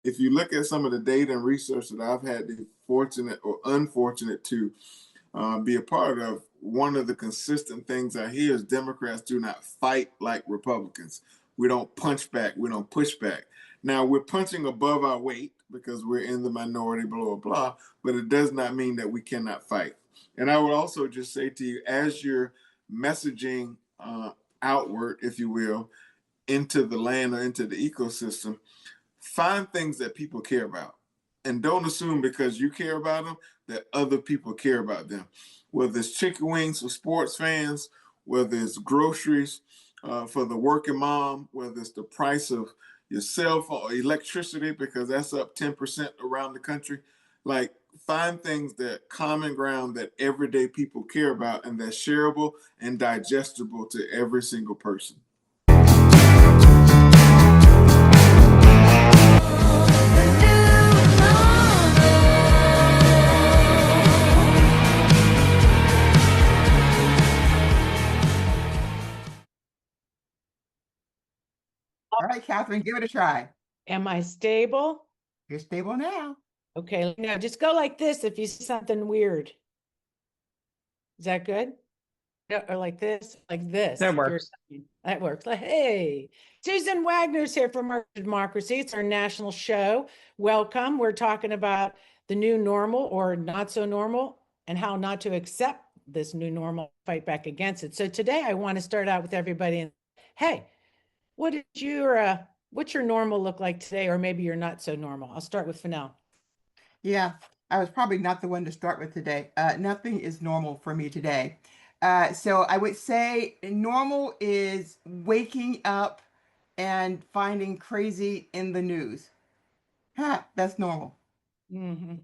if you look at some of the data and research that I've had the fortunate or unfortunate to be a part of, one of the consistent things I hear is Democrats do not fight like Republicans. We don't punch back. We don't push back. Now we're punching above our weight because we're in the minority, blah, blah, blah, but it does not mean that we cannot fight. And I would also just say to you, as you're messaging outward, if you will, into the land or into the ecosystem, find things that people care about. And don't assume because you care about them that other people care about them. Whether it's chicken wings for sports fans, whether it's groceries for the working mom, whether it's the price of your cell phone or electricity, because that's up 10% around the country. Like, find things that common ground that everyday people care about and that's shareable and digestible to every single person. All right, Catherine, give it a try. Am I stable? You're stable now. Okay, now just go like this if you see something weird. Is that good? Yeah, or like this, like this. That works. That works. Like, hey, Susan Wagner's here from Market Democracy. It's our national show. Welcome. We're talking about the new normal or not so normal and how not to accept this new normal, fight back against it. So today I want to start out with everybody and, hey, what's your normal look like today? Or maybe you're not so normal. I'll start with Fennell. Yeah, I was probably not the one to start with today. Nothing is normal for me today. So I would say normal is waking up and finding crazy in the news. That's normal. Mm-hmm.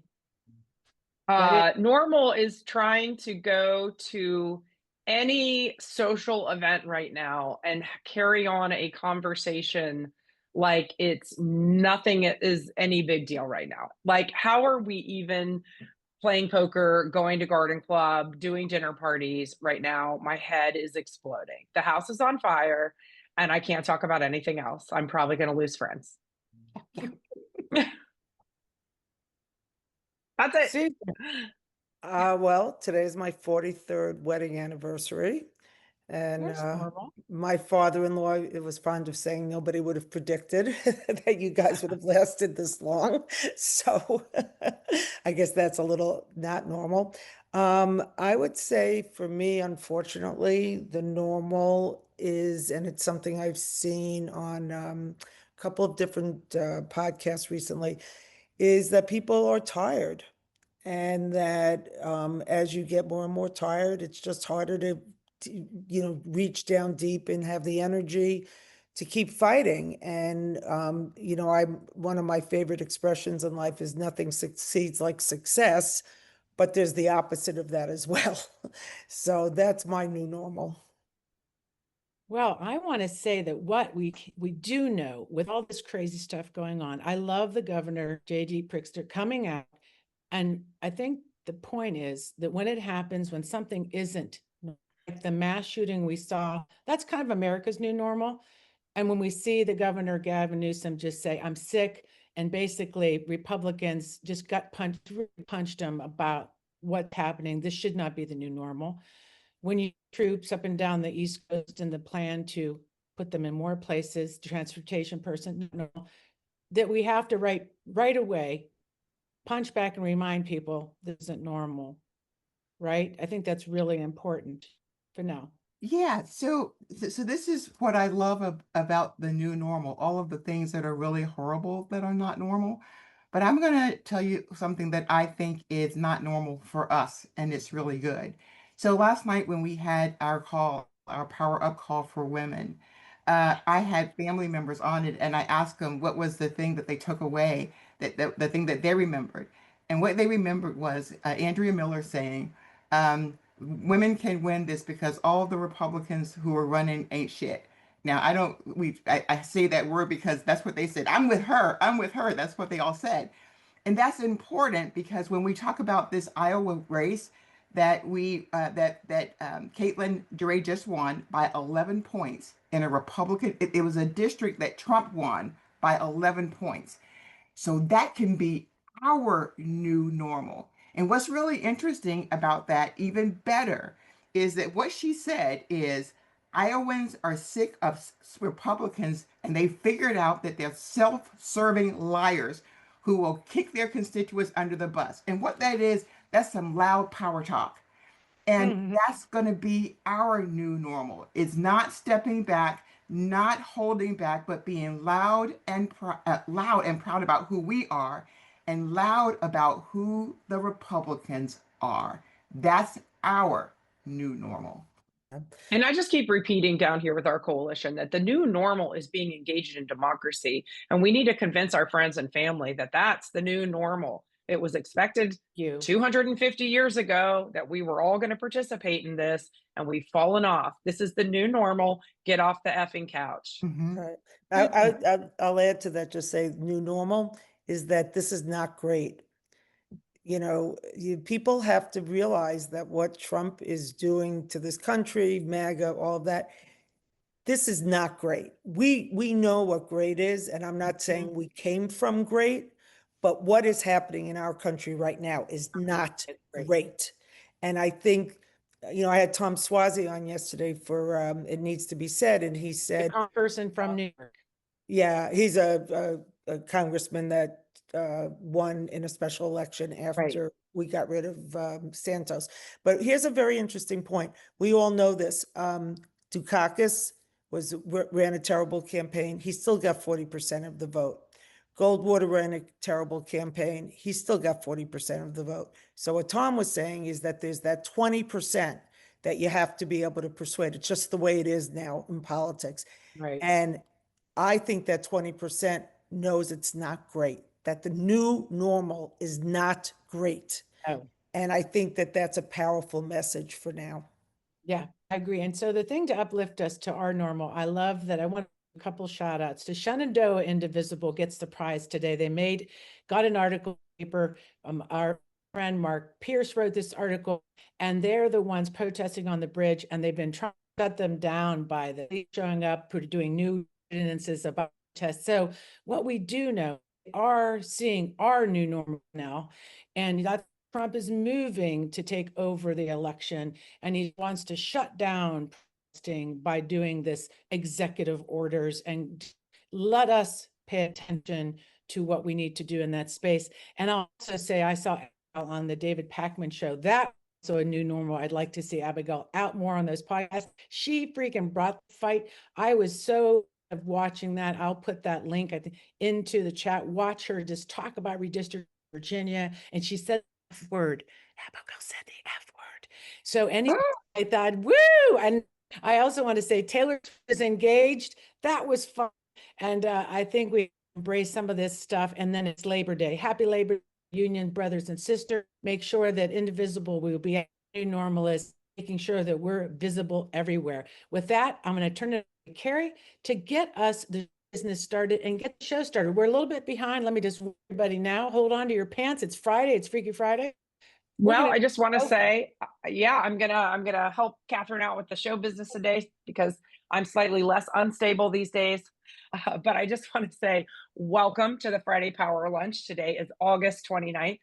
Normal is trying to go to any social event right now and carry on a conversation like it's nothing is any big deal right now. Like, how are we even playing poker, going to garden club, doing dinner parties right now? My head is exploding. The house is on fire and I can't talk about anything else. I'm probably going to lose friends. That's it. Susan. Well, today's my 43rd wedding anniversary. And my father-in-law, it was fond of saying nobody would have predicted that you guys would have lasted this long. So I guess that's a little not normal. I would say for me, unfortunately, the normal is, and it's something I've seen on a couple of different podcasts recently, is that people are tired. And that as you get more and more tired, it's just harder to reach down deep and have the energy to keep fighting. And one of my favorite expressions in life is nothing succeeds like success, but there's the opposite of that as well. So that's my new normal. Well, I want to say that what we do know with all this crazy stuff going on, I love the governor, J.D. Pritzker, coming out. And I think the point is that when it happens, when something isn't, like the mass shooting we saw, that's kind of America's new normal. And when we see the governor, Gavin Newsom, just say, I'm sick, and basically Republicans just punched him about what's happening. This should not be the new normal. When you troops up and down the East Coast and the plan to put them in more places, transportation person, that we have to right away punch back and remind people this isn't normal, right? I think that's really important for now. Yeah, so this is what I love about the new normal, all of the things that are really horrible that are not normal. But I'm going to tell you something that I think is not normal for us, and it's really good. So last night when we had our call, our Power Up call for women, I had family members on it, and I asked them what was the thing that they took away, the thing that they remembered. And what they remembered was Andrea Miller saying, women can win this because all the Republicans who are running ain't shit. Now, I say that word because that's what they said. I'm with her. I'm with her. That's what they all said. And that's important because when we talk about this Iowa race that Caitlin Duray just won by 11 points in a Republican, it was a district that Trump won by 11 points. So that can be our new normal. And what's really interesting about that, even better, is that what she said is Iowans are sick of Republicans and they figured out that they're self-serving liars who will kick their constituents under the bus. And what that is, that's some loud power talk. And that's going to be our new normal. It's not stepping back, not holding back, but being loud and proud about who we are and loud about who the Republicans are. That's our new normal. And I just keep repeating down here with our coalition that the new normal is being engaged in democracy. And we need to convince our friends and family that that's the new normal. It was expected 250 years ago that we were all going to participate in this, and we've fallen off. This is the new normal. Get off the effing couch. Right. I'll add to that, just say new normal is that this is not great. You know, people have to realize that what Trump is doing to this country, MAGA, all of that, this is not great. We know what great is, and I'm not saying we came from great, but what is happening in our country right now is not great. And I think, you know, I had Tom Suozzi on yesterday for It Needs to Be Said, and he said, a person from New York. Yeah, he's a congressman that won in a special election after we got rid of Santos. But here's a very interesting point. We all know this. Dukakis ran a terrible campaign. He still got 40% of the vote. Goldwater ran a terrible campaign. He still got 40% of the vote. So what Tom was saying is that there's that 20% that you have to be able to persuade. It's just the way it is now in politics. Right. And I think that 20% knows it's not great, that the new normal is not great. Oh. And I think that that's a powerful message for now. Yeah, I agree. And so the thing to uplift us to our normal, I love that. I want a couple shout outs to Shenandoah Indivisible gets the prize today. They got an article paper. Our friend Mark Pierce wrote this article, and they're the ones protesting on the bridge, and they've been trying to shut them down by the police showing up, doing new ordinances about protests. So what we do know, we are seeing our new normal now, and that's Trump is moving to take over the election, and he wants to shut down protesting by doing this executive orders and let us pay attention to what we need to do in that space. And I'll also say, I saw on the David Pakman show, that so a new normal. I'd like to see Abigail out more on those podcasts. She freaking brought the fight. I was so of watching that. I'll put that link into the chat. Watch her just talk about redistricting Virginia, and she said F word. Abigail said the F word. So anyway, I thought, woo! And I also want to say Taylor is engaged. That was fun. And I think we embrace some of this stuff. And then it's Labor Day. Happy Labor Day, Union brothers and sisters. Make sure that Indivisible will be a new normalist, making sure that we're visible everywhere. With that, I'm going to turn it to Carrie to get us the business started and get the show started. We're a little bit behind. Let me just everybody now hold on to your pants. It's Friday. It's Freaky Friday. Well, I just want to say, yeah, I'm gonna help Catherine out with the show business today because I'm slightly less unstable these days. But I just want to say, welcome to the Friday Power Lunch. Today is August 29th,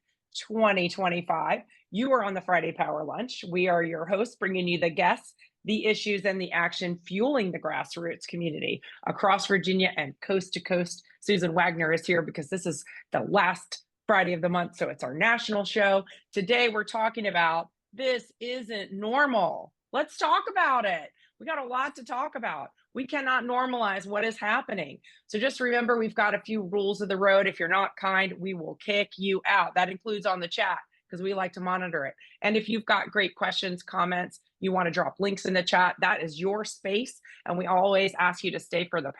2025. You are on the Friday Power Lunch. We are your hosts, bringing you the guests, the issues, and the action fueling the grassroots community across Virginia and coast to coast. Susan Wagner is here because this is the last Friday of the month, so it's our national show. Today, we're talking about this isn't normal. Let's talk about it. We got a lot to talk about. We cannot normalize what is happening. So just remember, we've got a few rules of the road. If you're not kind, we will kick you out. That includes on the chat because we like to monitor it. And if you've got great questions, comments, you want to drop links in the chat, that is your space. And we always ask you to stay for the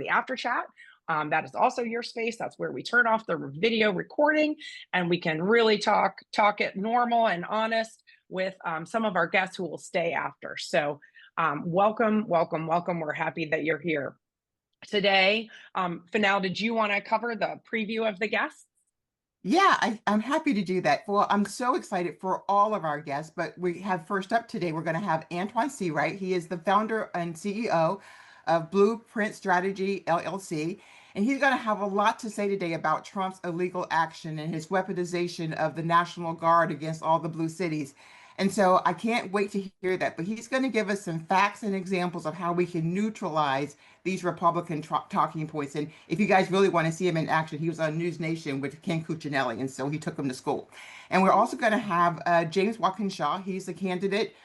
after chat. That is also your space. That's where we turn off the video recording and we can really talk it normal and honest with some of our guests who will stay after. So welcome. We're happy that you're here. Today, Fennell, did you want to cover the preview of the guests? Yeah, I'm happy to do that. Well, I'm so excited for all of our guests, but we have first up today, we're going to have Antoine Seawright. He is the founder and CEO of Blueprint Strategy, LLC. And he's going to have a lot to say today about Trump's illegal action and his weaponization of the National Guard against all the blue cities. And so I can't wait to hear that. But he's going to give us some facts and examples of how we can neutralize these Republican talking points. And if you guys really want to see him in action, he was on News Nation with Ken Cuccinelli, and so he took him to school. And we're also going to have James Walkinshaw. He's a candidate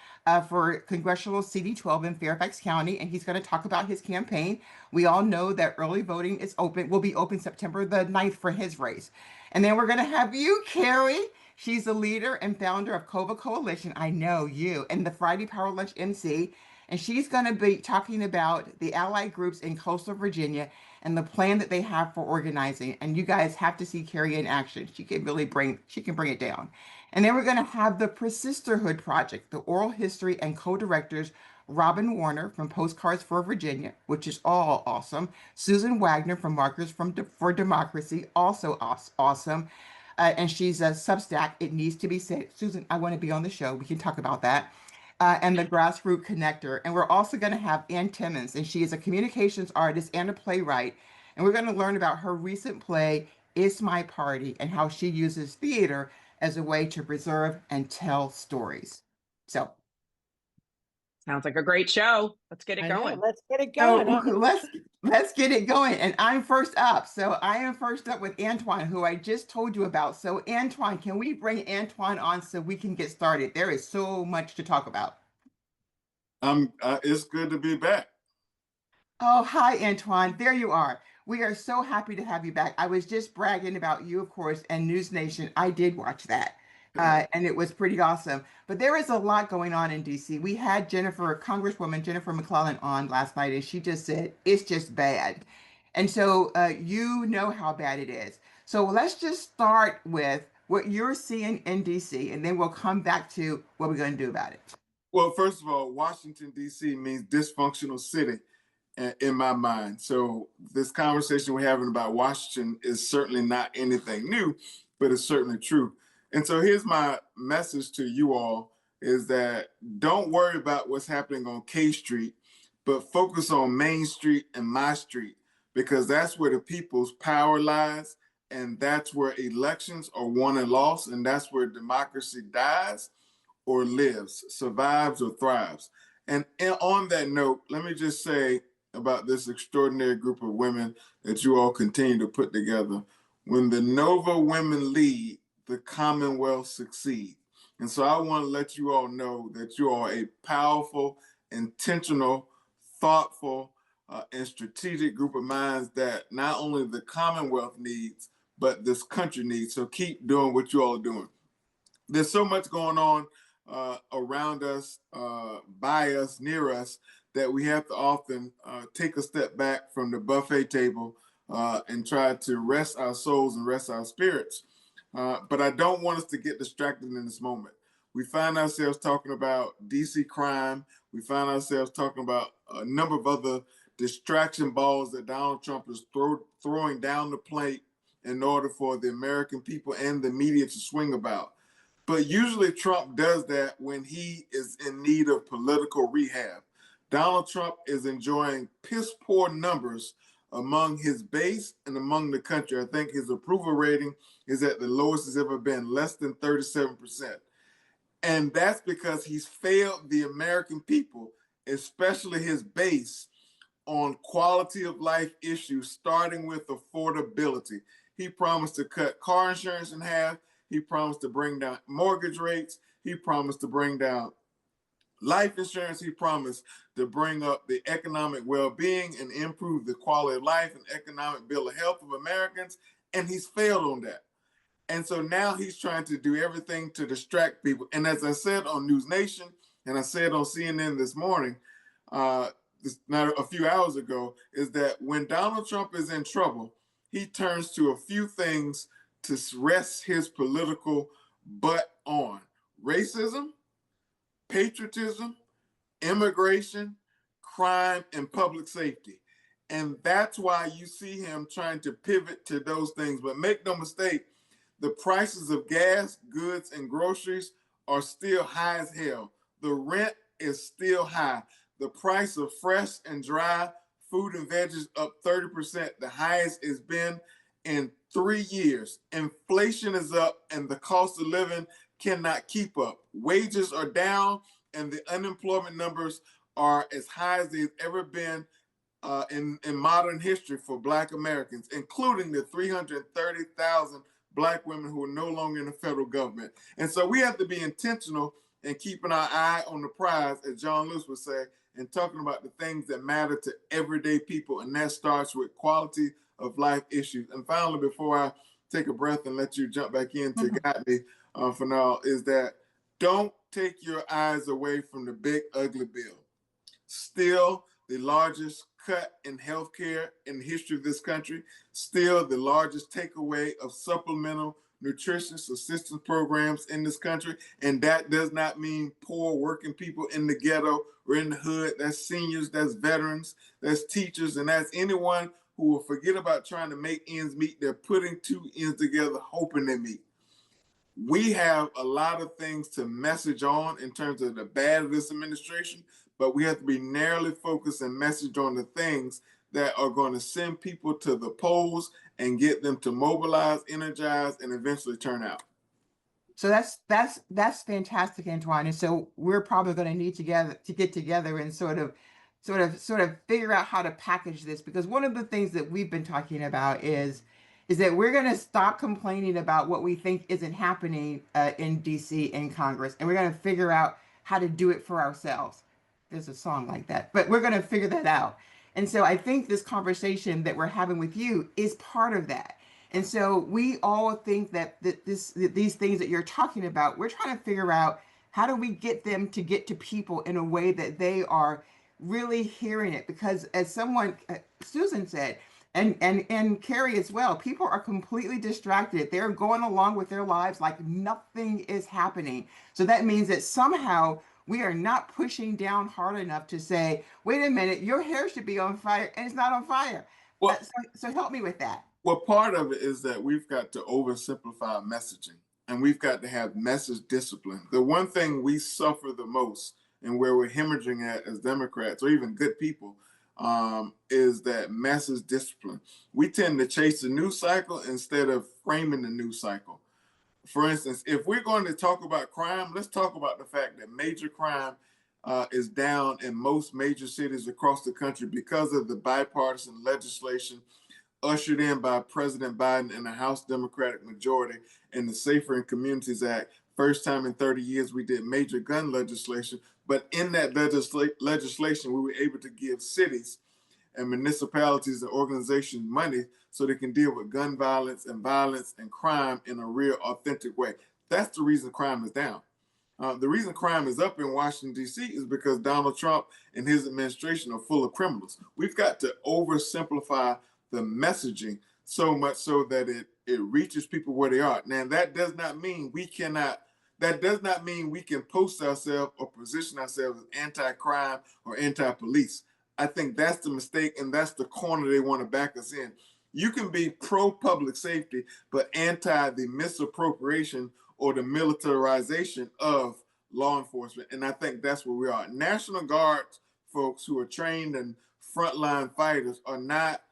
for congressional CD12 in Fairfax County, and he's going to talk about his campaign. We all know that early voting is open, will be open September the 9th for his race. And then we're going to have you, Carrie. She's the leader and founder of COVA Coalition. I know you, and the Friday Power Lunch MC. And she's going to be talking about the allied groups in coastal Virginia and the plan that they have for organizing. And you guys have to see Carrie in action. She can bring it down. And then we're going to have the Persisterhood Project, the oral history and co-directors Robin Warner from Postcards for Virginia, which is all awesome. Susan Wagner from Markers for Democracy, also awesome. And she's a Substack. It needs to be said. Susan, I want to be on the show. We can talk about that. And the Grassroots Connector. And we're also going to have Ann Timmons, and she is a communications artist and a playwright. And we're going to learn about her recent play, It's My Party, and how she uses theater as a way to preserve and tell stories. So. Sounds like a great show. Let's get it going. Let's get it going. Let's get it going. And I'm first up. So I am first up with Antoine, who I just told you about. So Antoine, can we bring Antoine on so we can get started? There is so much to talk about. It's good to be back. Oh, hi, Antoine. There you are. We are so happy to have you back. I was just bragging about you, of course, and News Nation. I did watch that. And it was pretty awesome. But there is a lot going on in DC. We had Congresswoman Jennifer McClellan on last night, and she just said, it's just bad. And so you know how bad it is. So let's just start with what you're seeing in DC, and then we'll come back to what we're going to do about it. Well, first of all, Washington, D.C. means dysfunctional city in my mind. So this conversation we're having about Washington is certainly not anything new, but it's certainly true. And so here's my message to you all is that don't worry about what's happening on K Street, but focus on Main Street and my street, because that's where the people's power lies. And that's where elections are won and lost. And that's where democracy dies or lives, survives or thrives. And on that note, let me just say about this extraordinary group of women that you all continue to put together. When the Nova women lead, the Commonwealth succeed. And so I want to let you all know that you are a powerful, intentional, thoughtful, and strategic group of minds that not only the Commonwealth needs, but this country needs. So keep doing what you all are doing. There's so much going on around us, by us, near us, that we have to often take a step back from the buffet table and try to rest our souls and rest our spirits. But I don't want us to get distracted in this moment. We find ourselves talking about DC crime. We find ourselves talking about a number of other distraction balls that Donald Trump is throwing down the plate in order for the American people and the media to swing about. But usually Trump does that when he is in need of political rehab. Donald Trump is enjoying piss poor numbers among his base and among the country. I think his approval rating is at the lowest it's ever been, less than 37%. And that's because he's failed the American people, especially his base, on quality of life issues, starting with affordability. He promised to cut car insurance in half. He promised to bring down mortgage rates. He promised to bring down life insurance. He promised to bring up the economic well-being and improve the quality of life and economic bill of health of Americans. And he's failed on that. And so now he's trying to do everything to distract people. And as I said on News Nation, and I said on CNN this morning, not a few hours ago, is that when Donald Trump is in trouble, he turns to a few things to rest his political butt on: racism, patriotism, immigration, crime, and public safety. And that's why you see him trying to pivot to those things. But make no mistake, the prices of gas, goods, and groceries are still high as hell. The rent is still high. The price of fresh and dry food and veggies up 30%, the highest it's been in 3 years. Inflation is up and the cost of living cannot keep up. Wages are down and the unemployment numbers are as high as they've ever been in modern history for Black Americans, including the 330,000 Black women who are no longer in the federal government. And so we have to be intentional in keeping our eye on the prize, as John Lewis would say, and talking about the things that matter to everyday people. And that starts with quality of life issues. And finally, before I take a breath and let you jump back in to guide me for now, is that don't take your eyes away from the big ugly bill. Still the largest cut in healthcare in the history of this country, still the largest takeaway of supplemental nutrition assistance programs in this country. And that does not mean poor working people in the ghetto or in the hood. That's seniors, that's veterans, that's teachers, and that's anyone who will forget about trying to make ends meet. They're putting two ends together, hoping they meet. We have a lot of things to message on in terms of the bad of this administration, but we have to be narrowly focused and message on the things that are going to send people to the polls and get them to mobilize, energize, and eventually turn out. So that's fantastic, Antoine. And so we're probably going to need to get together and sort of figure out how to package this, because one of the things that we've been talking about is that we're going to stop complaining about what we think isn't happening in DC in Congress, and we're going to figure out how to do it for ourselves. There's a song like that, but we're going to figure that out. And so I think this conversation that we're having with you is part of that. And so we all think that these things that you're talking about, we're trying to figure out how do we get them to get to people in a way that they are really hearing it. Because as someone, Susan said, and Carrie as well, people are completely distracted. They're going along with their lives like nothing is happening. So that means that somehow we are not pushing down hard enough to say, wait a minute, your hair should be on fire, and it's not on fire. Well, so help me with that. Well, part of it is that we've got to oversimplify messaging, and we've got to have message discipline. The one thing we suffer the most, and where we're hemorrhaging at as Democrats or even good people, is that message discipline. We tend to chase the news cycle instead of framing the news cycle. For instance, if we're going to talk about crime, let's talk about the fact that major crime is down in most major cities across the country because of the bipartisan legislation ushered in by President Biden and the House Democratic majority in the Safer in Communities Act. First time in 30 years we did major gun legislation, but in that legislation we were able to give cities and municipalities and organizations money so they can deal with gun violence and crime in a real authentic way. That's the reason crime is down. The reason crime is up in Washington, D.C. is because Donald Trump and his administration are full of criminals. We've got to oversimplify the messaging so much so that it reaches people where they are. Now, that does not mean we can post ourselves or position ourselves as anti-crime or anti-police. I think that's the mistake, and that's the corner they want to back us in. You can be pro-public safety, but anti the misappropriation or the militarization of law enforcement. And I think that's where we are. National Guard folks who are trained and frontline fighters are not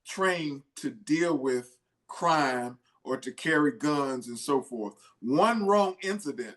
trained to deal with crime or to carry guns and so forth. One wrong incident,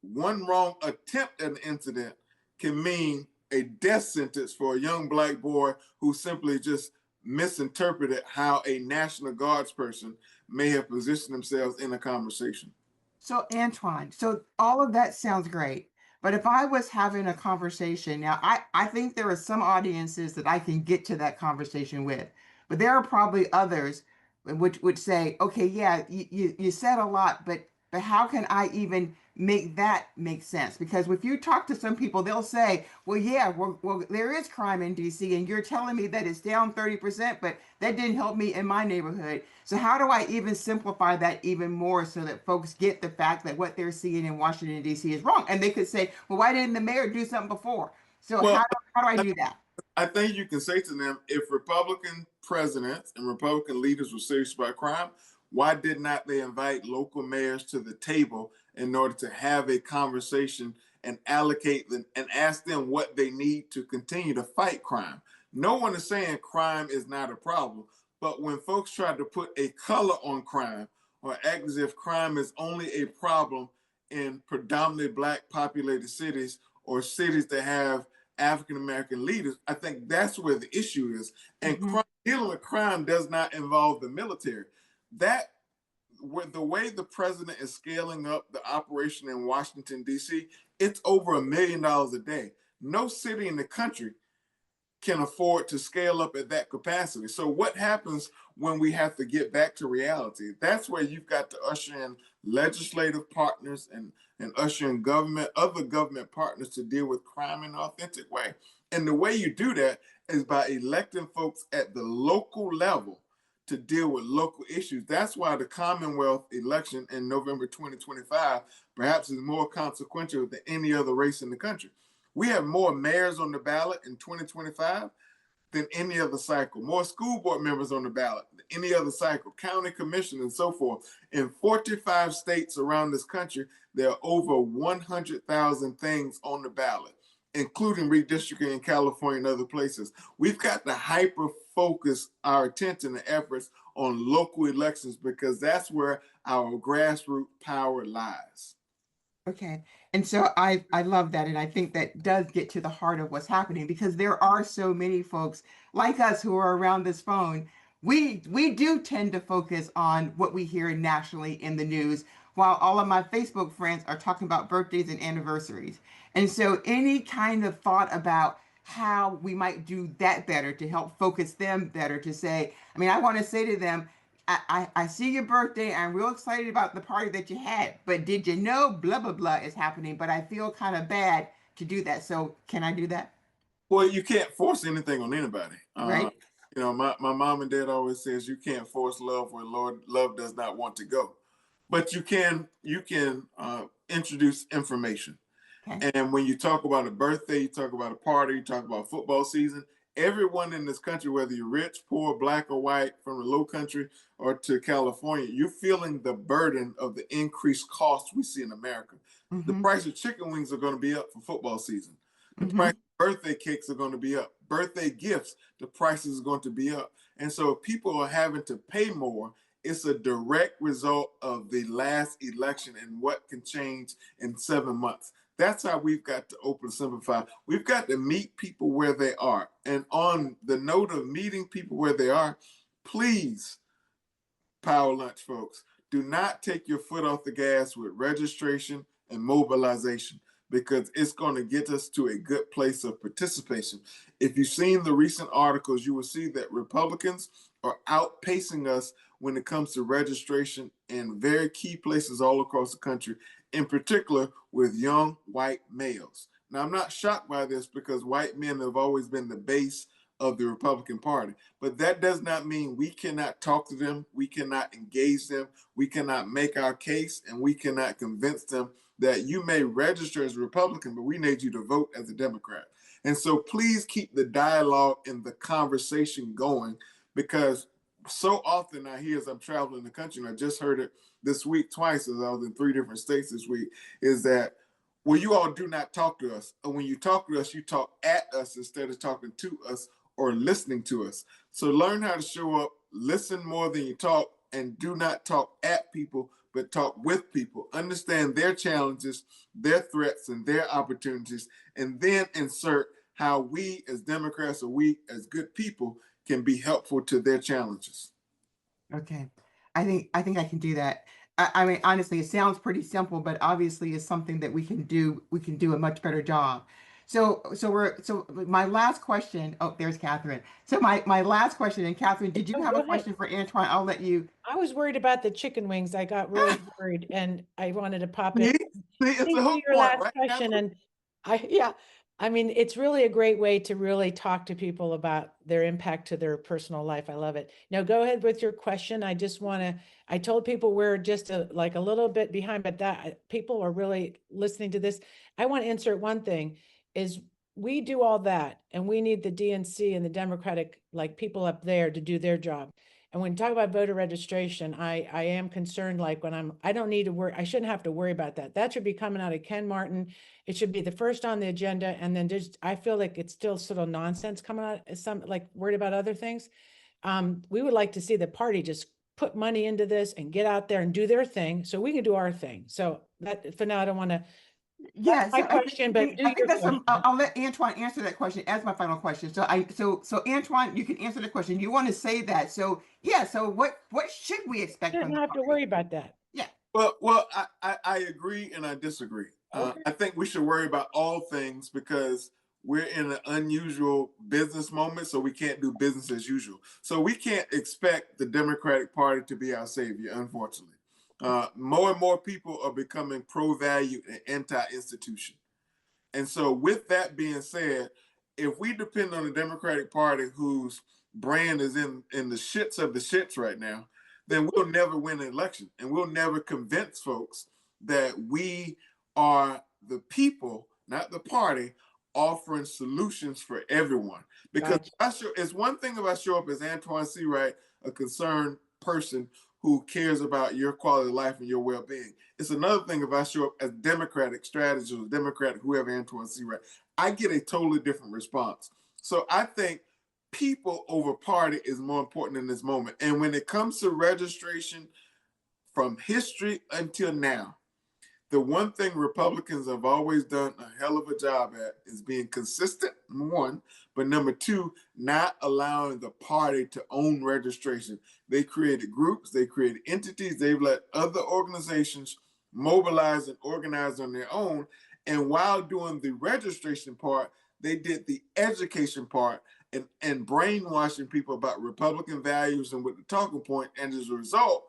one wrong attempt at an incident can mean a death sentence for a young Black boy who simply just misinterpreted how a National Guards person may have positioned themselves in a conversation. So Antoine, so all of that sounds great. But if I was having a conversation, now I think there are some audiences that I can get to that conversation with, but there are probably others which would say, okay, yeah, you said a lot, but how can I even make that make sense? Because if you talk to some people, they'll say, well, yeah, well, there is crime in DC, and you're telling me that it's down 30%, but that didn't help me in my neighborhood. So how do I even simplify that even more so that folks get the fact that what they're seeing in Washington, DC is wrong? And they could say, well, why didn't the mayor do something before? So how do I do that? I think you can say to them, if Republican presidents and Republican leaders were serious about crime, why did not they invite local mayors to the table in order to have a conversation and allocate them and ask them what they need to continue to fight crime? No one is saying crime is not a problem, but when folks try to put a color on crime or act as if crime is only a problem in predominantly Black populated cities or cities that have African American leaders, I think that's where the issue is. And dealing with crime does not involve the military. That with the way the president is scaling up the operation in Washington, D.C., it's over $1 million a day. No city in the country can afford to scale up at that capacity. So what happens when we have to get back to reality? That's where you've got to usher in legislative partners and usher in other government partners to deal with crime in an authentic way. And the way you do that is by electing folks at the local level to deal with local issues. That's why the Commonwealth election in November 2025 perhaps is more consequential than any other race in the country. We have more mayors on the ballot in 2025 than any other cycle, more school board members on the ballot than any other cycle, county commission and so forth. In 45 states around this country, there are over 100,000 things on the ballot, including redistricting in California and other places. We've got to hyper focus our attention and efforts on local elections because that's where our grassroots power lies. Okay. And so I love that. And I think that does get to the heart of what's happening because there are so many folks like us who are around this phone. We do tend to focus on what we hear nationally in the news, while all of my Facebook friends are talking about birthdays and anniversaries. And so any kind of thought about how we might do that better to help focus them better to say, I mean, I want to say to them, I see your birthday. I'm real excited about the party that you had, but did you know blah, blah, blah is happening, but I feel kind of bad to do that. So can I do that? Well, you can't force anything on anybody. Right. You know, my mom and dad always says you can't force love where love does not want to go, but you can introduce information. Okay. And when you talk about a birthday, you talk about a party, you talk about football season, everyone in this country, whether you're rich, poor, Black or white, from the low country or to California, you're feeling the burden of the increased costs we see in America. The price of chicken wings are going to be up for football season. The price of birthday cakes are going to be up. Birthday gifts, the prices are going to be up. And so if people are having to pay more, it's a direct result of the last election and what can change in 7 months. That's how we've got to open simplify. We've got to meet people where they are. And on the note of meeting people where they are, please, Power Lunch folks, do not take your foot off the gas with registration and mobilization because it's going to get us to a good place of participation. If you've seen the recent articles, you will see that Republicans are outpacing us when it comes to registration in very key places all across the country, in particular with young white males. Now, I'm not shocked by this because white men have always been the base of the Republican Party, but that does not mean we cannot talk to them, we cannot engage them, we cannot make our case, and we cannot convince them that you may register as a Republican, but we need you to vote as a Democrat. And so please keep the dialogue and the conversation going because so often I hear as I'm traveling the country, and I just heard it this week twice as I was in 3 different states this week, is that, well, you all do not talk to us. And when you talk to us, you talk at us instead of talking to us or listening to us. So learn how to show up, listen more than you talk, and do not talk at people, but talk with people. Understand their challenges, their threats, and their opportunities, and then insert how we as Democrats or we as good people can be helpful to their challenges. Okay. I think I can do that. I mean, honestly, it sounds pretty simple, but obviously it's something that we can do. We can do a much better job. So my last question. Oh, there's Catherine. So my last question, and Catherine, did you Oh, have go a ahead. question for Antoine? I'll let you. I was worried about the chicken wings. I got really worried and I wanted to pop in. See, it's Thank a you hook for your point, last right, question. Catherine? And I mean, it's really a great way to really talk to people about their impact to their personal life. I love it. Now go ahead with your question. I just want to, I told people we're just like a little bit behind, but that people are really listening to this. I want to insert one thing is we do all that and we need the DNC and the Democratic like people up there to do their job. And when you talk about voter registration, I am concerned, like when I don't need to worry, I shouldn't have to worry about that. That should be coming out of Ken Martin. It should be the first on the agenda. And then just, I feel like it's still sort of nonsense coming out, some like worried about other things. We would like to see the party just put money into this and get out there and do their thing so we can do our thing. So that, for now, I don't want to, Yeah, that's my so question, but do I think your that's question. I'll let Antoine answer that question as my final question. So Antoine, you can answer the question. You want to say that. So yeah, so what should we expect from Shouldn't the have to party? worry about that. Yeah. Well, I agree and I disagree. Okay. I think we should worry about all things because we're in an unusual business moment, so we can't do business as usual. So we can't expect the Democratic Party to be our savior, unfortunately. More and more people are becoming pro-value and anti-institution. And so with that being said, if we depend on the Democratic Party whose brand is in the shits of the shits right now, then we'll never win an election and we'll never convince folks that we are the people, not the party, offering solutions for everyone. Because it's one thing if I show up as Antoine Seawright, a concerned person who cares about your quality of life and your well-being. It's another thing if I show up as Democratic strategist or Democratic, whoever Antoine Seawright, I get a totally different response. So I think people over party is more important in this moment. And when it comes to registration, from history until now, the one thing Republicans have always done a hell of a job at is being consistent, number one, but number two, not allowing the party to own registration. They created groups, they created entities, they've let other organizations mobilize and organize on their own. And while doing the registration part, they did the education part and brainwashing people about Republican values and with the talking point. And as a result,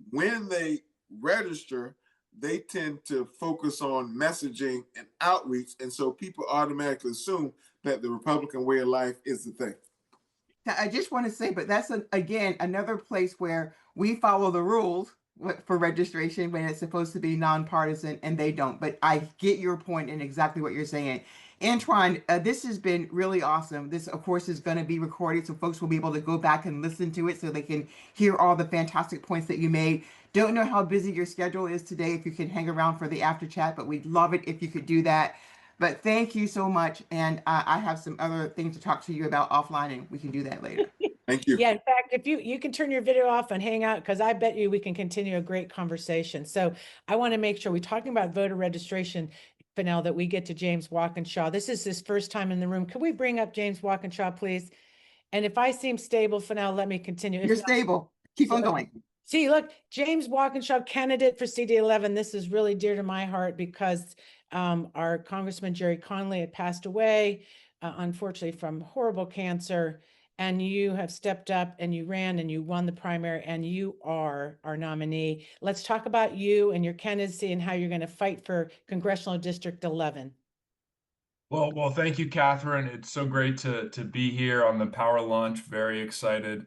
when they register, they tend to focus on messaging and outreach. And so people automatically assume that the Republican way of life is the thing. Now, I just want to say, but that's again another place where we follow the rules for registration when it's supposed to be nonpartisan and they don't. But I get your point and exactly what you're saying. Antoine, this has been really awesome. This, of course, is going to be recorded so folks will be able to go back and listen to it so they can hear all the fantastic points that you made. Don't know how busy your schedule is today, if you can hang around for the after chat, but we'd love it if you could do that. But thank you so much. And I have some other things to talk to you about offline, and we can do that later. Thank you. Yeah, in fact, if you can turn your video off and hang out, because I bet you we can continue a great conversation. So I want to make sure we're talking about voter registration, Fennell, that we get to James Walkinshaw. This is his first time in the room. Can we bring up James Walkinshaw, please? And if I seem stable, Fennell, let me continue. You're stable. Keep on going. See, look, James Walkinshaw, candidate for CD11. This is really dear to my heart because our Congressman Gerry Connolly had passed away, unfortunately, from horrible cancer. And you have stepped up and you ran and you won the primary and you are our nominee. Let's talk about you and your candidacy and how you're going to fight for Congressional District 11. Well, thank you, Catherine. It's so great to be here on the Power Lunch. Very excited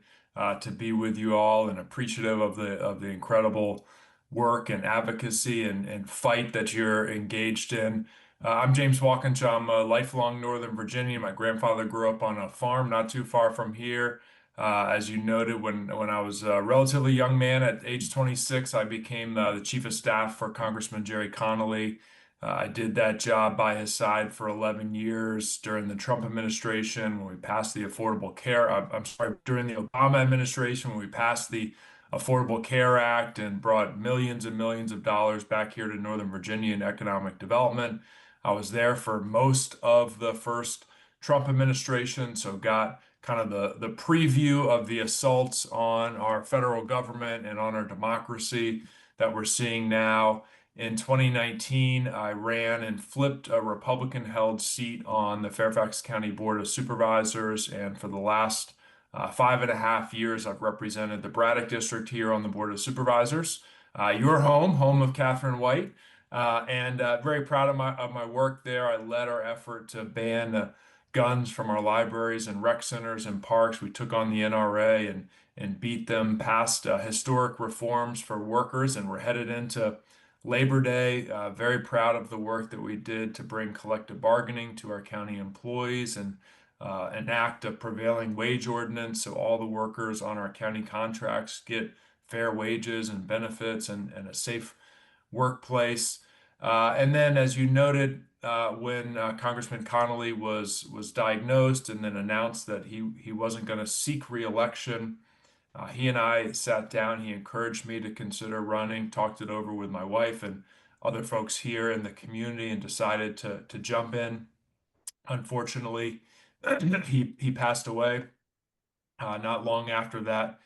to be with you all and appreciative of the incredible work and advocacy and fight that you're engaged in. I'm James Walkinshaw. I'm a lifelong Northern Virginian. My grandfather grew up on a farm not too far from here. As you noted, when I was a relatively young man at age 26, I became the chief of staff for Congressman Gerry Connolly. I did that job by his side for 11 years during the Trump administration when we passed the Affordable Care. I'm sorry, during the Obama administration when we passed the Affordable Care Act and brought millions and millions of dollars back here to Northern Virginia in economic development. I was there for most of the first Trump administration, so got kind of the preview of the assaults on our federal government and on our democracy that we're seeing now. In 2019, I ran and flipped a Republican-held seat on the Fairfax County Board of Supervisors, and for the last 5.5 years, I've represented the Braddock District here on the Board of Supervisors, your home of Catherine White, and very proud of my work there. I led our effort to ban guns from our libraries and rec centers and parks. We took on the NRA and beat them, passed historic reforms for workers, and we're headed into Labor Day. Very proud of the work that we did to bring collective bargaining to our county employees and enact a prevailing wage ordinance so all the workers on our county contracts get fair wages and benefits and a safe workplace. And then, as you noted, when Congressman Connolly was diagnosed and then announced that he wasn't going to seek re-election, he and I sat down. He encouraged me to consider running, talked it over with my wife and other folks here in the community, and decided to jump in. Unfortunately, he passed away not long after that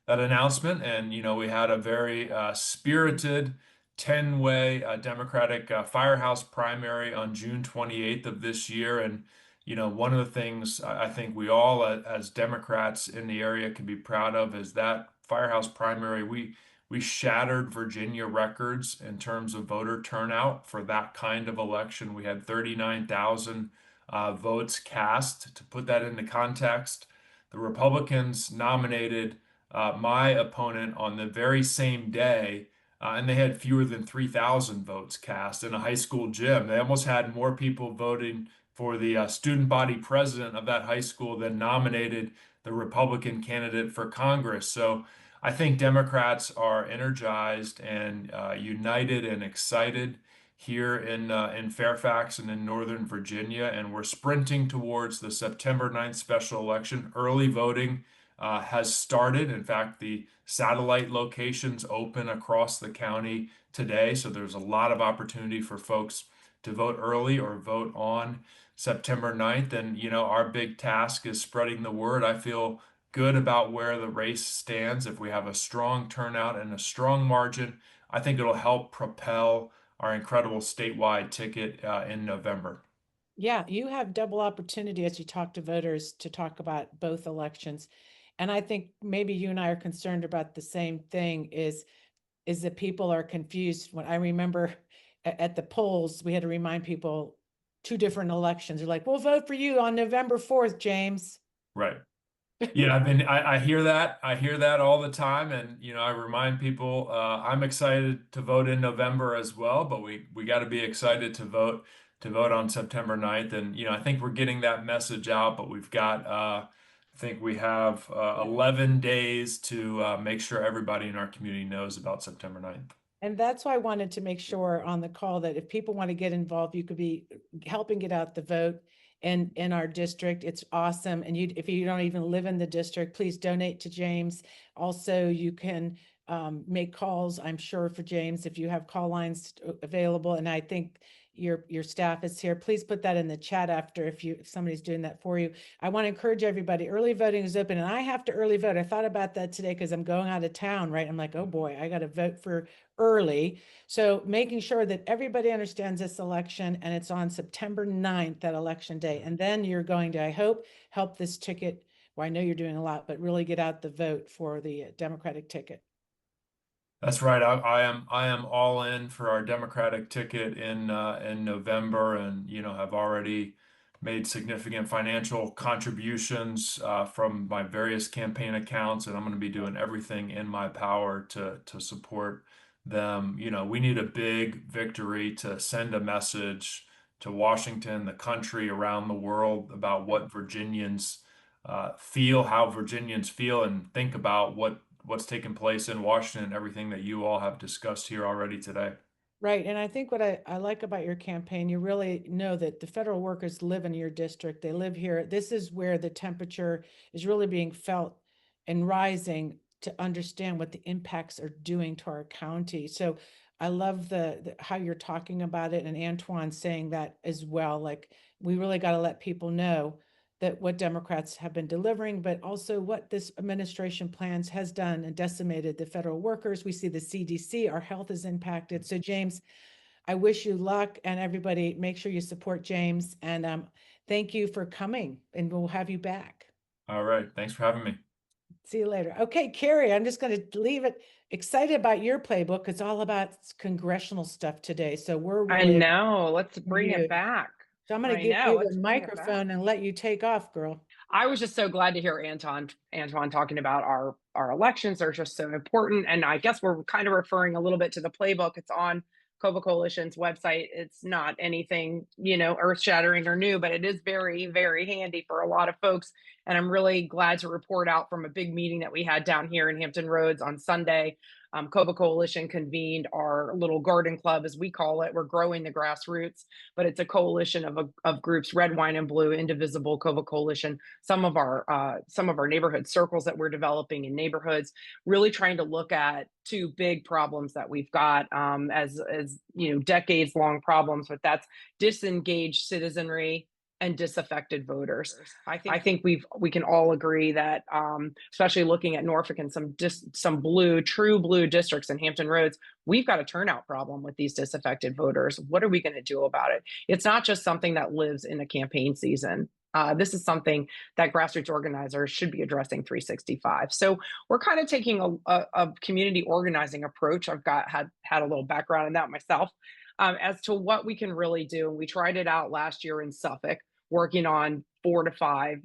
announcement, and we had a very spirited 10-way Democratic firehouse primary on June 28th of this year. And one of the things I think we all as Democrats in the area can be proud of is that firehouse primary. We shattered Virginia records in terms of voter turnout for that kind of election. We had 39,000 votes cast. To put that into context, the Republicans nominated my opponent on the very same day, and they had fewer than 3,000 votes cast in a high school gym. They almost had more people voting for the student body president of that high school than nominated the Republican candidate for Congress. So I think Democrats are energized and united and excited here in Fairfax and in Northern Virginia, and we're sprinting towards the September 9th special election. Early voting has started. In fact, the satellite locations open across the county today, so there's a lot of opportunity for folks to vote early or vote on September 9th. And our big task is spreading the word. I feel good about where the race stands. If we have a strong turnout and a strong margin, I think it'll help propel our incredible statewide ticket in November. Yeah, you have double opportunity as you talk to voters to talk about both elections. And I think maybe you and I are concerned about the same thing is that people are confused. When I remember at the polls, we had to remind people 2 different elections. They're like, we'll vote for you on November 4th, James. Right. Yeah, I hear that. I hear that all the time. And, I remind people I'm excited to vote in November as well, but we got to be excited to vote on September 9th. And, I think we're getting that message out, but we've got, I think we have 11 days to make sure everybody in our community knows about September 9th. And that's why I wanted to make sure on the call that if people want to get involved, you could be helping get out the vote in our district. It's awesome. And if you don't even live in the district, please donate to James. Also, you can make calls, I'm sure, for James if you have call lines available. And I think your staff is here. Please put that in the chat after if somebody's doing that for you. I want to encourage everybody. Early voting is open, and I have to early vote. I thought about that today because I'm going out of town, right? I'm like, oh boy, I got to vote for early. So making sure that everybody understands this election, and it's on September 9th, that election day. And then you're going to, I hope, help this ticket. Well, I know you're doing a lot, but really get out the vote for the Democratic ticket. That's right. I am all in for our Democratic ticket in November, and have already made significant financial contributions from my various campaign accounts, and I'm going to be doing everything in my power to support them. We need a big victory to send a message to Washington, the country, around the world about what Virginians feel, how Virginians feel, and think about what's taken place in Washington and everything that you all have discussed here already today. Right. And I think what I like about your campaign, you really know that the federal workers live in your district. They live here. This is where the temperature is really being felt and rising to understand what the impacts are doing to our county. So I love the how you're talking about it, and Antoine saying that as well. Like, we really got to let people know that what Democrats have been delivering, but also what this administration plans has done and decimated the federal workers. We see the CDC, our health is impacted. So James, I wish you luck, and everybody make sure you support James, and thank you for coming, and we'll have you back. All right. Thanks for having me. See you later. Okay, Carrie, I'm just going to leave it excited about your playbook. It's all about congressional stuff today. So we're really I know. Let's bring it back. So I'm going to give you the microphone and let you take off, girl. I was just so glad to hear Antoine talking about our elections are just so important. And I guess we're kind of referring a little bit to the playbook. It's on Cova Coalition's website. It's not anything, earth shattering or new, but it is very, very handy for a lot of folks. And I'm really glad to report out from a big meeting that we had down here in Hampton Roads on Sunday. Cova Coalition convened our little garden club, as we call it. We're growing the grassroots, but it's a coalition of groups: Red, Wine, and Blue, Indivisible, Cova Coalition, some of our neighborhood circles that we're developing in neighborhoods, really trying to look at two big problems that we've got as decades long problems, but that's disengaged citizenry and disaffected voters. I think we can all agree that, especially looking at Norfolk and some true blue districts in Hampton Roads, we've got a turnout problem with these disaffected voters. What are we going to do about it? It's not just something that lives in a campaign season. This is something that grassroots organizers should be addressing 365. So we're kind of taking a community organizing approach. I've had a little background in that myself, as to what we can really do. And we tried it out last year in Suffolk, working on 4 to 5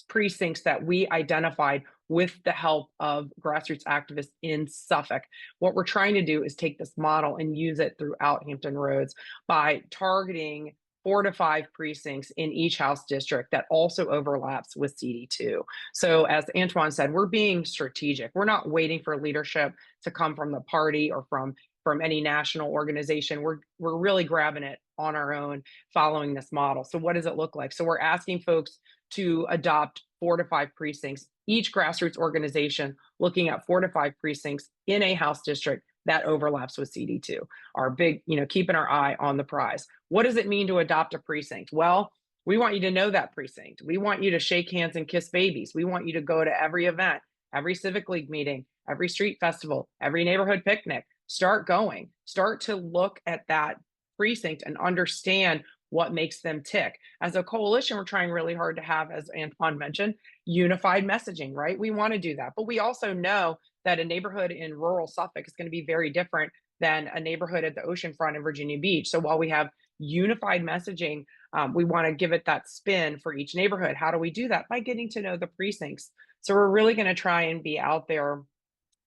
precincts that we identified with the help of grassroots activists in Suffolk. What we're trying to do is take this model and use it throughout Hampton Roads by targeting 4 to 5 precincts in each House district that also overlaps with CD2. So as Antoine said, we're being strategic. We're not waiting for leadership to come from the party or from any national organization. We're really grabbing it on our own, following this model. So what does it look like? So we're asking folks to adopt 4 to 5 precincts, each grassroots organization looking at 4 to 5 precincts in a House district that overlaps with CD2. Our big, keeping our eye on the prize. What does it mean to adopt a precinct? Well, we want you to know that precinct. We want you to shake hands and kiss babies. We want you to go to every event, every Civic League meeting, every street festival, every neighborhood picnic. Start going. Start to look at that precinct and understand what makes them tick. As a coalition, we're trying really hard to have, as Antoine mentioned, unified messaging, right? We want to do that. But we also know that a neighborhood in rural Suffolk is going to be very different than a neighborhood at the oceanfront in Virginia Beach. So while we have unified messaging, we want to give it that spin for each neighborhood. How do we do that? By getting to know the precincts. So we're really going to try and be out there.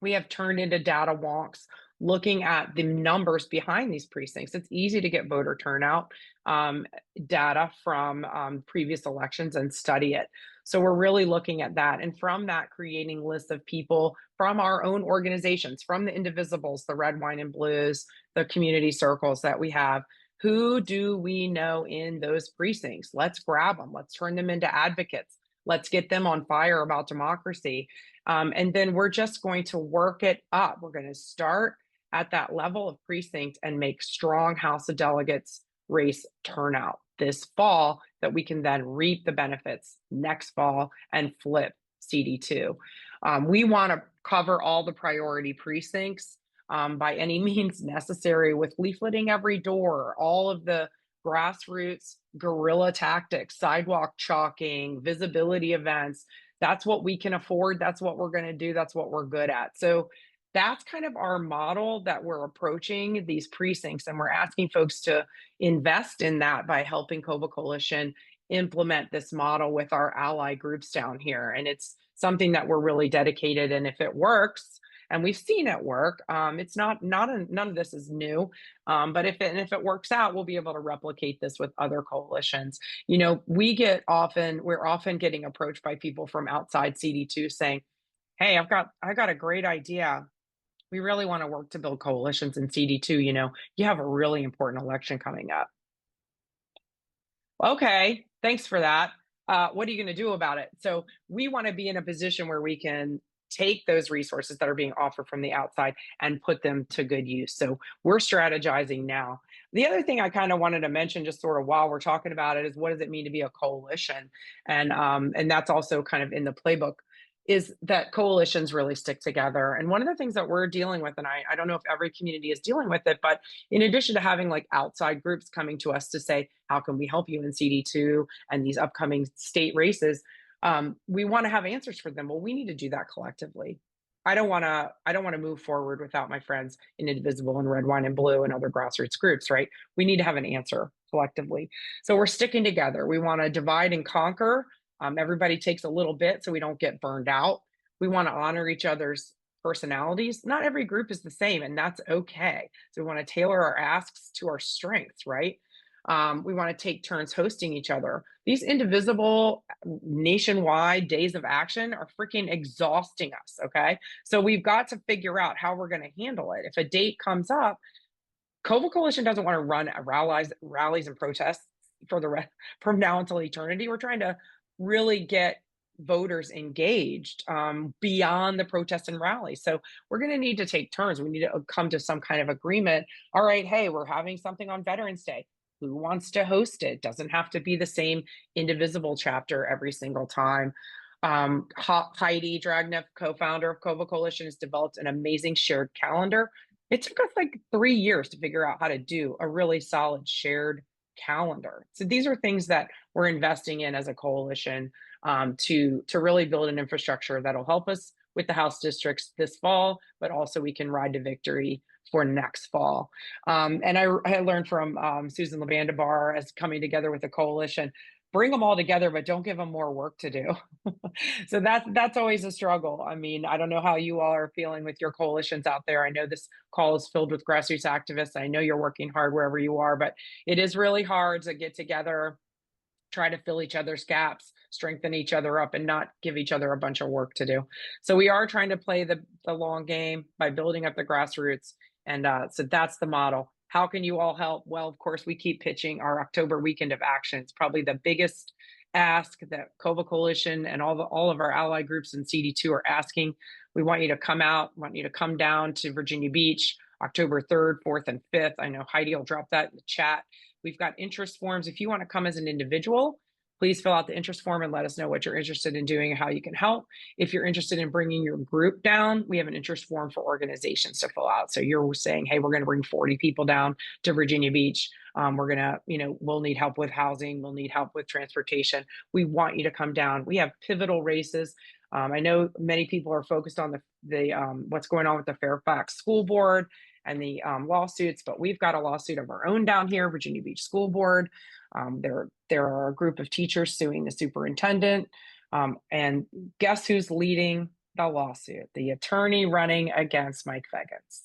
We have turned into data wonks, looking at the numbers behind these precincts. It's easy to get voter turnout data from previous elections and study it. So we're really looking at that. And from that, creating lists of people from our own organizations, from the Indivisibles, the Red, Wine, and Blues, the community circles that we have. Who do we know in those precincts? Let's grab them. Let's turn them into advocates. Let's get them on fire about democracy. And then we're just going to work it up. We're going to start at that level of precinct and make strong House of Delegates race turnout this fall, that we can then reap the benefits next fall and flip CD2. We want to cover all the priority precincts by any means necessary, with leafleting every door, all of the grassroots guerrilla tactics, sidewalk chalking, visibility events. That's what we can afford. That's what we're going to do. That's what we're good at. So that's kind of our model that we're approaching these precincts, and we're asking folks to invest in that by helping Cova Coalition implement this model with our ally groups down here. And it's something that we're really dedicated. And if it works, and we've seen it work, it's none of this is new, but if it works out, we'll be able to replicate this with other coalitions. We're often getting approached by people from outside CD2 saying, hey, I got a great idea. We really want to work to build coalitions in CD2. You have a really important election coming up. Okay, thanks for that. What are you going to do about it? So we want to be in a position where we can take those resources that are being offered from the outside and put them to good use. So we're strategizing now. The other thing I kind of wanted to mention, just sort of while we're talking about it, is what does it mean to be a coalition? And that's also kind of in the playbook, is that coalitions really stick together. And one of the things that we're dealing with, and I don't know if every community is dealing with it, but in addition to having like outside groups coming to us to say, how can we help you in CD2 and these upcoming state races, we want to have answers for them. Well, we need to do that collectively. I don't want to move forward without my friends in Indivisible and Red, Wine, and Blue and other grassroots groups, right? We need to have an answer collectively. So we're sticking together. We want to divide and conquer. Everybody takes a little bit so we don't get burned out. We want to honor each other's personalities. Not every group is the same, and that's okay. So we want to tailor our asks to our strengths, right? We want to take turns hosting each other. These indivisible nationwide days of action are freaking exhausting us, okay? So we've got to figure out how we're going to handle it. If a date comes up, Cova Coalition doesn't want to run rallies and protests from now until eternity. We're trying to really get voters engaged beyond the protests and rallies. So we're going to need to take turns. We need to come to some kind of agreement. All right, hey, we're having something on Veterans Day. Who wants to host it? Doesn't have to be the same indivisible chapter every single time. Heidi Dragneff, co-founder of Cova Coalition, has developed an amazing shared calendar. It took us like 3 years to figure out how to do a really solid shared calendar. So these are things that we're investing in as a coalition to really build an infrastructure that'll help us with the House districts this fall, but also we can ride to victory for next fall. And I learned from Susan LaBandabar as coming together with a coalition, bring them all together, but don't give them more work to do. So that's always a struggle. I mean, I don't know how you all are feeling with your coalitions out there. I know this call is filled with grassroots activists. I know you're working hard wherever you are, but it is really hard to get together, try to fill each other's gaps, strengthen each other up, and not give each other a bunch of work to do. So we are trying to play the long game by building up the grassroots. And so that's the model. How can you all help? Well, of course, we keep pitching our October weekend of action. It's probably the biggest ask that Cova Coalition and all of our ally groups in CD2 are asking. We want you to come out, want you to come down to Virginia Beach, October 3rd, 4th, and 5th. I know Heidi will drop that in the chat. We've got interest forms. If you want to come as an individual, please fill out the interest form and let us know what you're interested in doing and how you can help. If you're interested in bringing your group down, we have an interest form for organizations to fill out. So you're saying, hey, we're going to bring 40 people down to Virginia Beach. We're going to, we'll need help with housing. We'll need help with transportation. We want you to come down. We have pivotal races. I know many people are focused on the what's going on with the Fairfax School Board and the lawsuits, but we've got a lawsuit of our own down here, Virginia Beach School Board. There are a group of teachers suing the superintendent. And guess who's leading the lawsuit? The attorney running against Mike Feggins.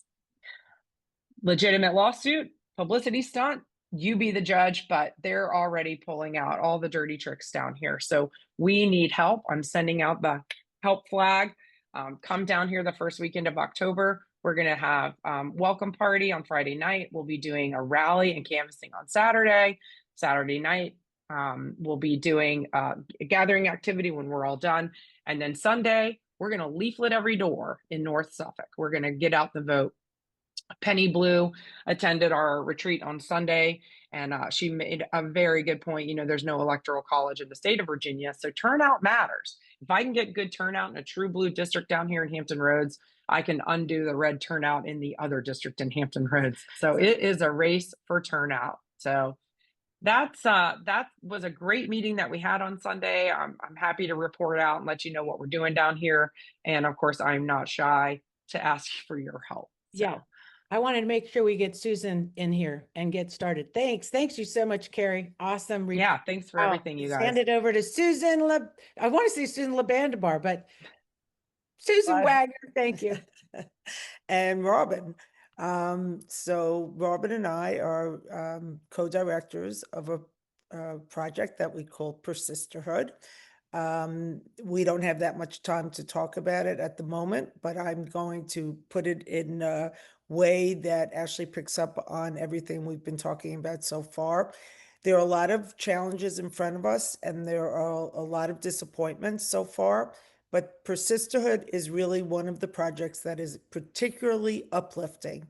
Legitimate lawsuit, publicity stunt, you be the judge, but they're already pulling out all the dirty tricks down here. So we need help. I'm sending out the help flag. Come down here the first weekend of October. We're going to have welcome party on Friday night. We'll be doing a rally and canvassing on Saturday. Saturday night, we'll be doing a gathering activity when we're all done. And then Sunday, we're going to leaflet every door in North Suffolk. We're going to get out the vote. Penny Blue attended our retreat on Sunday, and she made a very good point. There's no electoral college in the state of Virginia, so turnout matters. If I can get good turnout in a true blue district down here in Hampton Roads, I can undo the red turnout in the other district in Hampton Roads. So it is a race for turnout. So that was a great meeting that we had on Sunday. I'm happy to report out and let you know what we're doing down here. And of course, I'm not shy to ask for your help. So. Yeah. I wanted to make sure we get Susan in here and get started. Thanks you so much, Carrie. Awesome. Yeah, thanks for everything, you guys. Hand it over to Susan. I want to say Susan LaBandabar, but Susan Wagner, thank you. And Robin. So Robin and I are co-directors of a project that we call Persisterhood. We don't have that much time to talk about it at the moment, but I'm going to put it in a way that actually picks up on everything we've been talking about so far. There are a lot of challenges in front of us, and there are a lot of disappointments so far, but Persisterhood is really one of the projects that is particularly uplifting.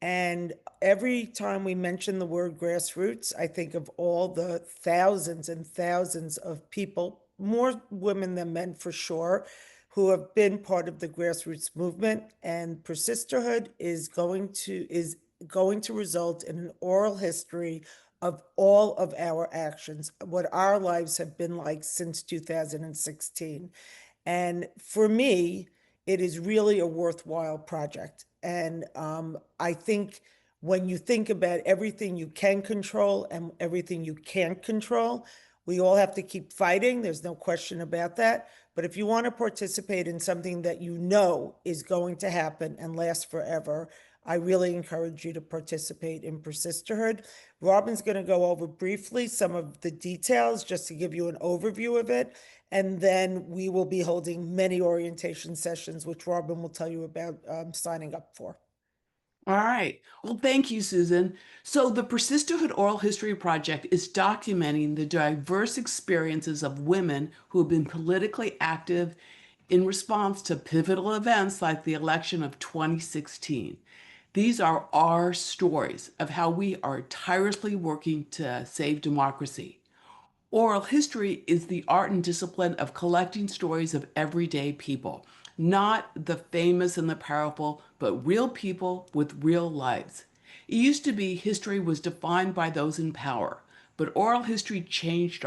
And every time we mention the word grassroots, I think of all the thousands and thousands of people, more women than men for sure, who have been part of the grassroots movement. And Persisterhood is going to result in an oral history of all of our actions, what our lives have been like since 2016. And for me, it is really a worthwhile project. And I think when you think about everything you can control and everything you can't control, We all have to keep fighting. There's no question about that. But if you want to participate in something that you know is going to happen and last forever, I really encourage you to participate in Persisterhood. Robin's going to go over briefly some of the details just to give you an overview of it. And then we will be holding many orientation sessions, which Robin will tell you about signing up for. All right. Well, thank you, Susan. So the Persisterhood Oral History Project is documenting the diverse experiences of women who have been politically active in response to pivotal events like the election of 2016. These are our stories of how we are tirelessly working to save democracy. Oral history is the art and discipline of collecting stories of everyday people, not the famous and the powerful, but real people with real lives. It used to be history was defined by those in power, but oral history changed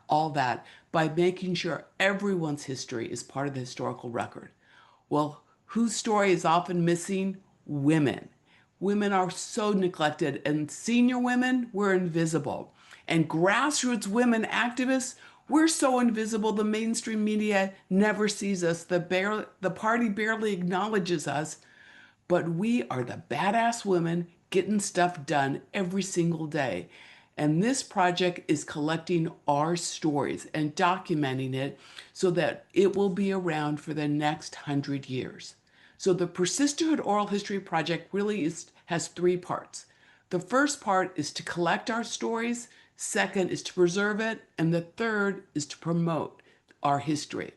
all that by making sure everyone's history is part of the historical record. Well, whose story is often missing? Women. Women are so neglected, and senior women, we're invisible. And grassroots women activists, we're so invisible the mainstream media never sees us. The party barely acknowledges us, but we are the badass women getting stuff done every single day. And this project is collecting our stories and documenting it so that it will be around for the next 100 years. So the Persisterhood Oral History Project really has three parts. The first part is to collect our stories, second is to preserve it, and the third is to promote our history.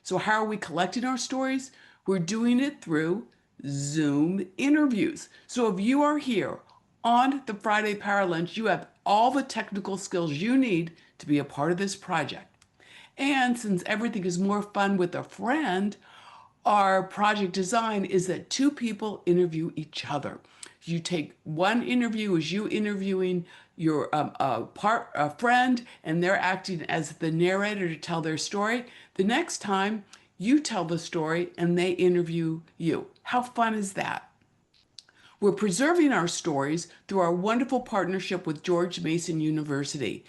So how are we collecting our stories? We're doing it through Zoom interviews. So if you are here on the Friday Power Lunch, you have all the technical skills you need to be a part of this project. And since everything is more fun with a friend, our project design is that two people interview each other. You take one interview as you interviewing your friend, and they're acting as the narrator to tell their story. The next time you tell the story and they interview you. How fun is that? We're preserving our stories through our wonderful partnership with George Mason University,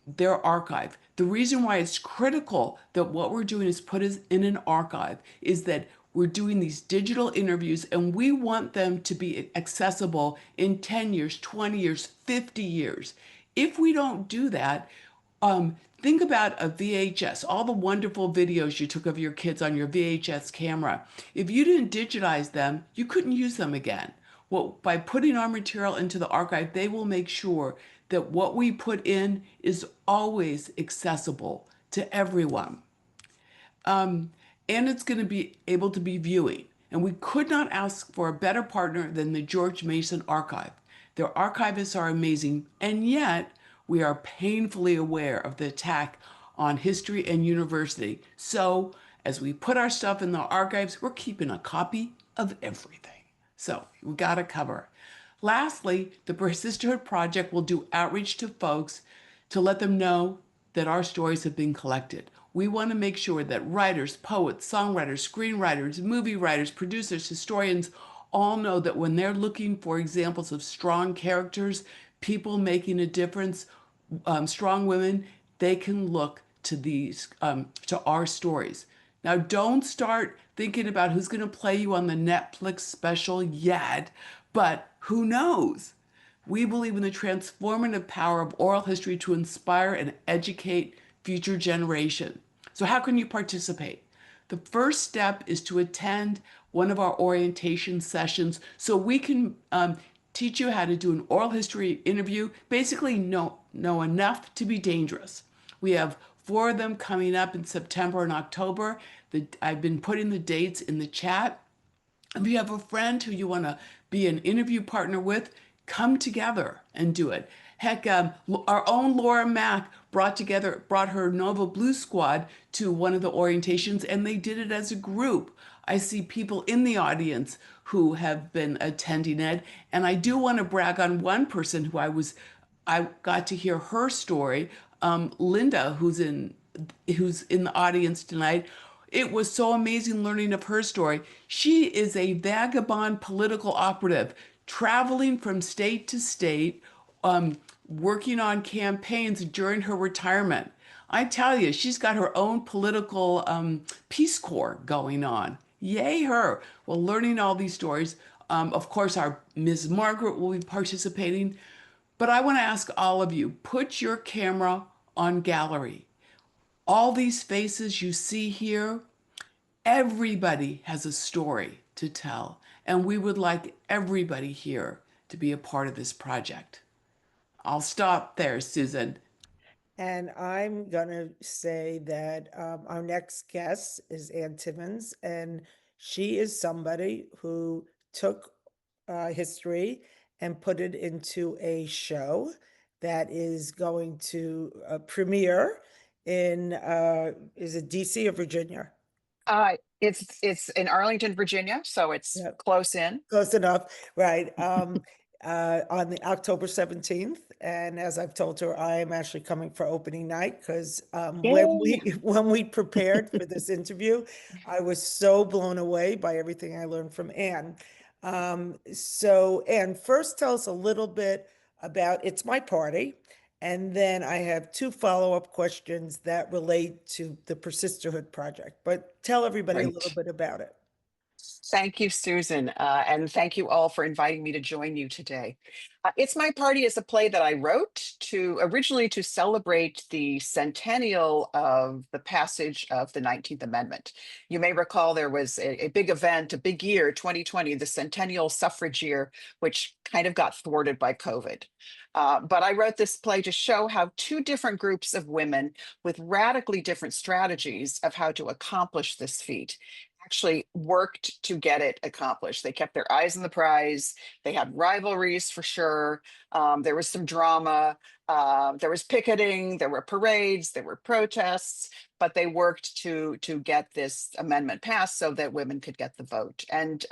their archive. The reason why it's critical that what we're doing is put in an archive is that we're doing these digital interviews and we want them to be accessible in 10 years, 20 years, 50 years. If we don't do that, think about a VHS, all the wonderful videos you took of your kids on your VHS camera. If you didn't digitize them, you couldn't use them again. Well, by putting our material into the archive, they will make sure that what we put in is always accessible to everyone. And it's going to be able to be viewing. And we could not ask for a better partner than the George Mason Archive. Their archivists are amazing, and yet we are painfully aware of the attack on history and university. So as we put our stuff in the archives, we're keeping a copy of everything. So we got to cover. Lastly, the Persisterhood Project will do outreach to folks to let them know that our stories have been collected. We want to make sure that writers, poets, songwriters, screenwriters, movie writers, producers, historians all know that when they're looking for examples of strong characters, people making a difference, strong women, they can look to these, to our stories. Now, don't start thinking about who's going to play you on the Netflix special yet, but who knows? We believe in the transformative power of oral history to inspire and educate future generations. So how can you participate? The first step is to attend one of our orientation sessions so we can teach you how to do an oral history interview, basically know enough to be dangerous. We have 4 of them coming up in September and October. I've been putting the dates in the chat. If you have a friend who you want to be an interview partner with, come together and do it. Heck, our own Laura Mack brought her Nova Blue Squad to one of the orientations, and they did it as a group. I see people in the audience who have been attending it, and I do want to brag on one person who I got to hear her story, Linda, who's in the audience tonight. It was so amazing learning of her story. She is a vagabond political operative, traveling from state to state, working on campaigns during her retirement. I tell you, she's got her own political Peace Corps going on. Yay, her. Well, learning all these stories. Of course, our Ms. Margaret will be participating. But I want to ask all of you, put your camera on gallery. All these faces you see here, everybody has a story to tell. And we would like everybody here to be a part of this project. I'll stop there, Susan. And I'm going to say that our next guest is Ann Timmons, and she is somebody who took history and put it into a show that is going to premiere in, is it DC or Virginia? It's in Arlington, Virginia, so it's Yep. close in. Close enough, right? On the October 17th, and as I've told her, I am actually coming for opening night because when we prepared for this interview, I was so blown away by everything I learned from Ann. So Ann, first tell us a little bit about It's My Party, and then I have two follow-up questions that relate to the Persisterhood Project. But tell everybody a little Great. bit about it. Thank you, Susan, and thank you all for inviting me to join you today. It's My Party is a play that I wrote originally to celebrate the centennial of the passage of the 19th Amendment. You may recall there was a big event, a big year, 2020, the centennial suffrage year, which kind of got thwarted by COVID. But I wrote this play to show how two different groups of women with radically different strategies of how to accomplish this feat actually worked to get it accomplished. They kept their eyes on the prize. They had rivalries for sure. There was some drama. There was picketing. There were parades. There were protests. But they worked to get this amendment passed so that women could get the vote. And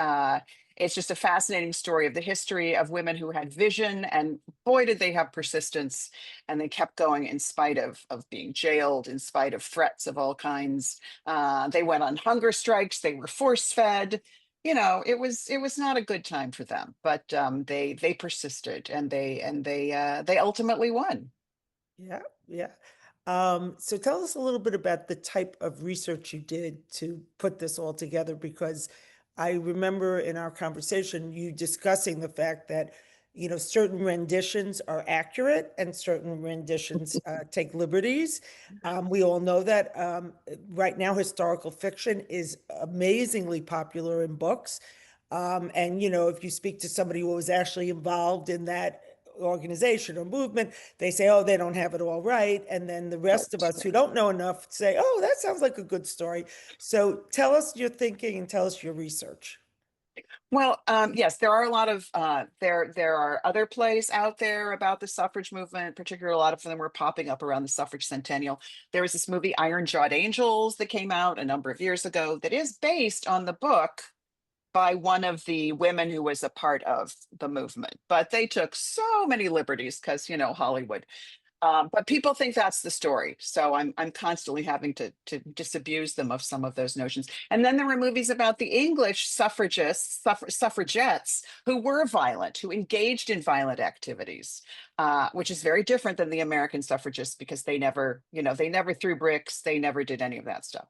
it's just a fascinating story of the history of women who had vision, and boy, did they have persistence, and they kept going in spite of being jailed, in spite of threats of all kinds. They went on hunger strikes. They were force fed. You know, it was not a good time for them, but they persisted, and they ultimately won. Yeah, yeah. So tell us a little bit about the type of research you did to put this all together, because I remember in our conversation you discussing the fact that, you know, certain renditions are accurate and certain renditions take liberties. We all know that right now historical fiction is amazingly popular in books. And, you know, if you speak to somebody who was actually involved in that organization or movement, they say, oh, they don't have it all right. And then the rest of us who don't know enough say, oh, that sounds like a good story. So tell us your thinking and tell us your research. Well, yes, there are a lot of there are other plays out there about the suffrage movement. Particularly, a lot of them were popping up around the suffrage centennial. There was this movie Iron Jawed Angels that came out a number of years ago that is based on the book by one of the women who was a part of the movement, but they took so many liberties because, you know, Hollywood. But people think that's the story, so I'm constantly having to disabuse them of some of those notions. And then there were movies about the English suffragists, suffragettes who were violent, who engaged in violent activities, which is very different than the American suffragists because they never, you know, they never threw bricks, they never did any of that stuff.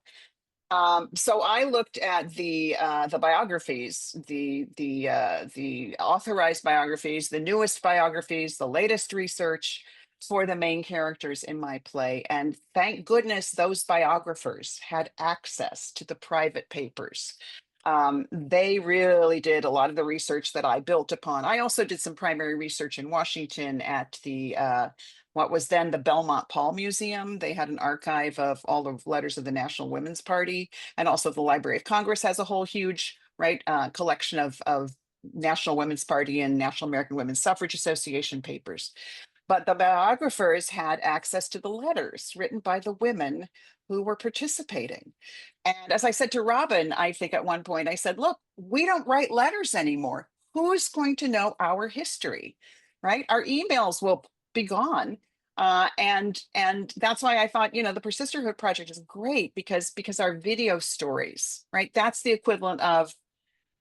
So I looked at the biographies, the authorized biographies, the newest biographies, the latest research for the main characters in my play. And thank goodness those biographers had access to the private papers. They really did a lot of the research that I built upon. I also did some primary research in Washington at the what was then the Belmont Paul Museum. They had an archive of all the letters of the National Women's Party, and also the Library of Congress has a whole huge collection of National Women's Party and National American Women's Suffrage Association papers. But the biographers had access to the letters written by the women who were participating. And as I said to Robin, I think at one point I said, look, we don't write letters anymore. Who's going to know our history, right? Our emails will be gone. And that's why I thought, you know, the Persisterhood Project is great because our video stories, right? That's the equivalent of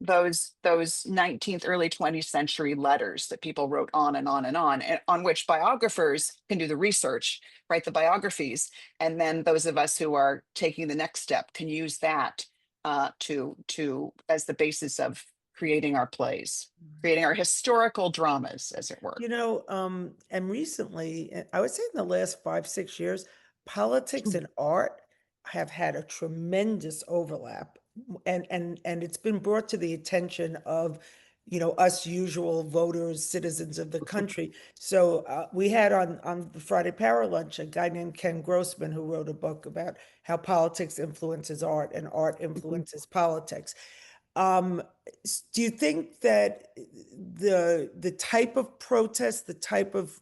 those 19th, early 20th century letters that people wrote on and on and on, and on which biographers can do the research, write the biographies, and then those of us who are taking the next step can use that to as the basis of creating our plays, creating our historical dramas, as it were. You know, and recently, I would say in the last 5, 6 years, politics and art have had a tremendous overlap. And it's been brought to the attention of, us usual voters, citizens of the country. So we had on the Friday Power Lunch a guy named Ken Grossman who wrote a book about how politics influences art and art influences politics. Do you think that the type of protest, the type of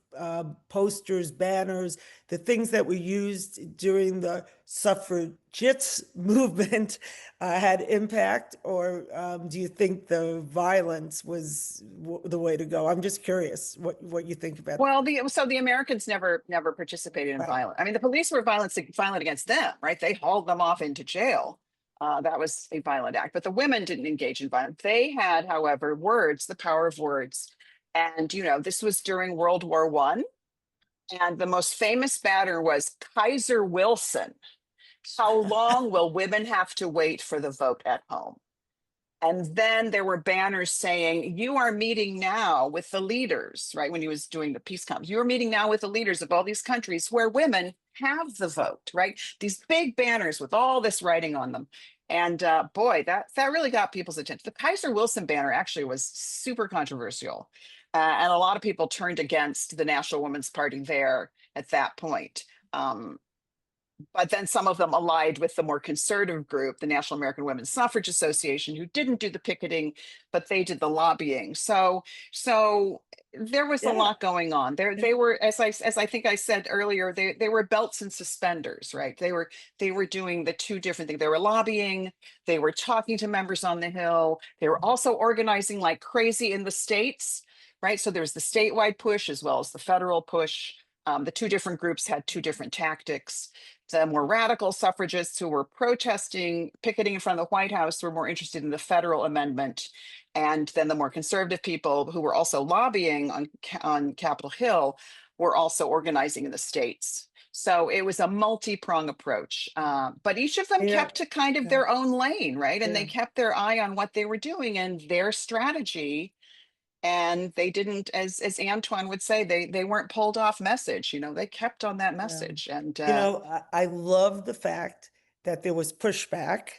posters, banners, the things that were used during the suffragettes movement had impact, or do you think the violence was the way to go? I'm just curious what you think about. Well, the Americans never participated in violence. I mean, the police were violent against them, right? They hauled them off into jail. That was a violent act, but the women didn't engage in violence. They had, however, words, the power of words. And, this was during World War I. And the most famous banner was Kaiser Wilson. How long will women have to wait for the vote at home? And then there were banners saying, you are meeting now with the leaders, right? When he was doing the peace conference, you are meeting now with the leaders of all these countries where women have the vote, right? These big banners with all this writing on them. And boy, that really got people's attention. The Kaiser Wilson banner actually was super controversial. And a lot of people turned against the National Women's Party there at that point. But then some of them allied with the more conservative group, the National American Women's Suffrage Association, who didn't do the picketing, but they did the lobbying. So there was a lot going on. They were, as I think I said earlier, they were belts and suspenders, right? They were doing the two different things. They were lobbying, they were talking to members on the Hill, they were also organizing like crazy in the states, right? So there's the statewide push as well as the federal push. The two different groups had two different tactics. The more radical suffragists who were protesting, picketing in front of the White House were more interested in the federal amendment. And then the more conservative people who were also lobbying on Capitol Hill were also organizing in the states. So it was a multi-prong approach, but each of them kept to kind of their own lane, right? And they kept their eye on what they were doing and their strategy. And they didn't, as Antoine would say, they weren't pulled off message. They kept on that message. And I love the fact that there was pushback,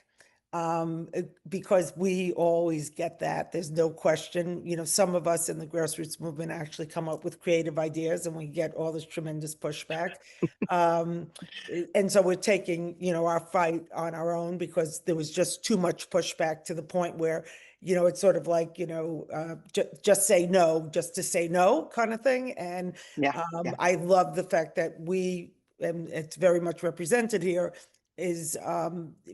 because we always get that. There's no question. Some of us in the grassroots movement actually come up with creative ideas, and we get all this tremendous pushback. And so we're taking, our fight on our own because there was just too much pushback to the point where it's sort of like, just say no, just to say no kind of thing. And I love the fact that and it's very much represented here, is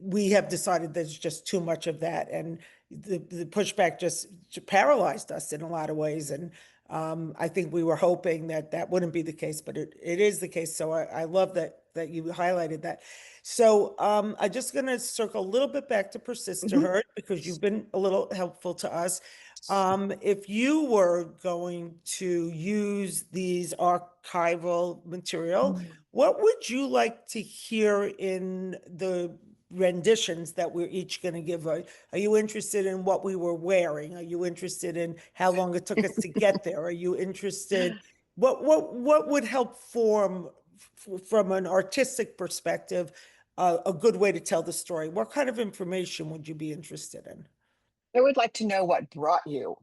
we have decided there's just too much of that. And the pushback just paralyzed us in a lot of ways. And I think we were hoping that wouldn't be the case, but it is the case. So I love that you highlighted that. So I'm just going to circle a little bit back to Persist to Hurt, because you've been a little helpful to us. If you were going to use these archival material, what would you like to hear in the renditions that we're each going to give? Are you interested in what we were wearing? Are you interested in how long it took us to get there? Are you interested? What would help form, from an artistic perspective, a good way to tell the story? What kind of information would you be interested in? I would like to know what brought you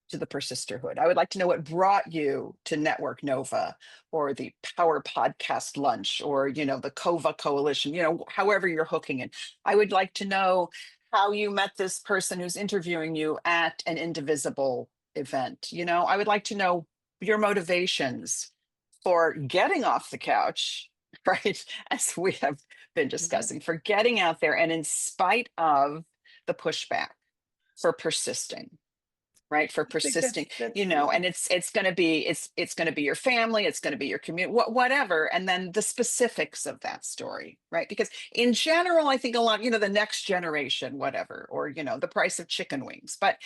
to the Persisterhood. I would like to know what brought you to Network Nova, or the Power Podcast Lunch, or, the COVA Coalition, however you're hooking it. I would like to know how you met this person who's interviewing you at an Indivisible event. I would like to know your motivations for getting off the couch, right? As we have been discussing, for getting out there and in spite of the pushback, for persisting, right? For I think persisting, that's you know, and it's going to be, it's going to be your family, it's going to be your community, whatever. And then the specifics of that story, right? Because in general, I think a lot, you know, the next generation, whatever, or, you know, the price of chicken wings, but,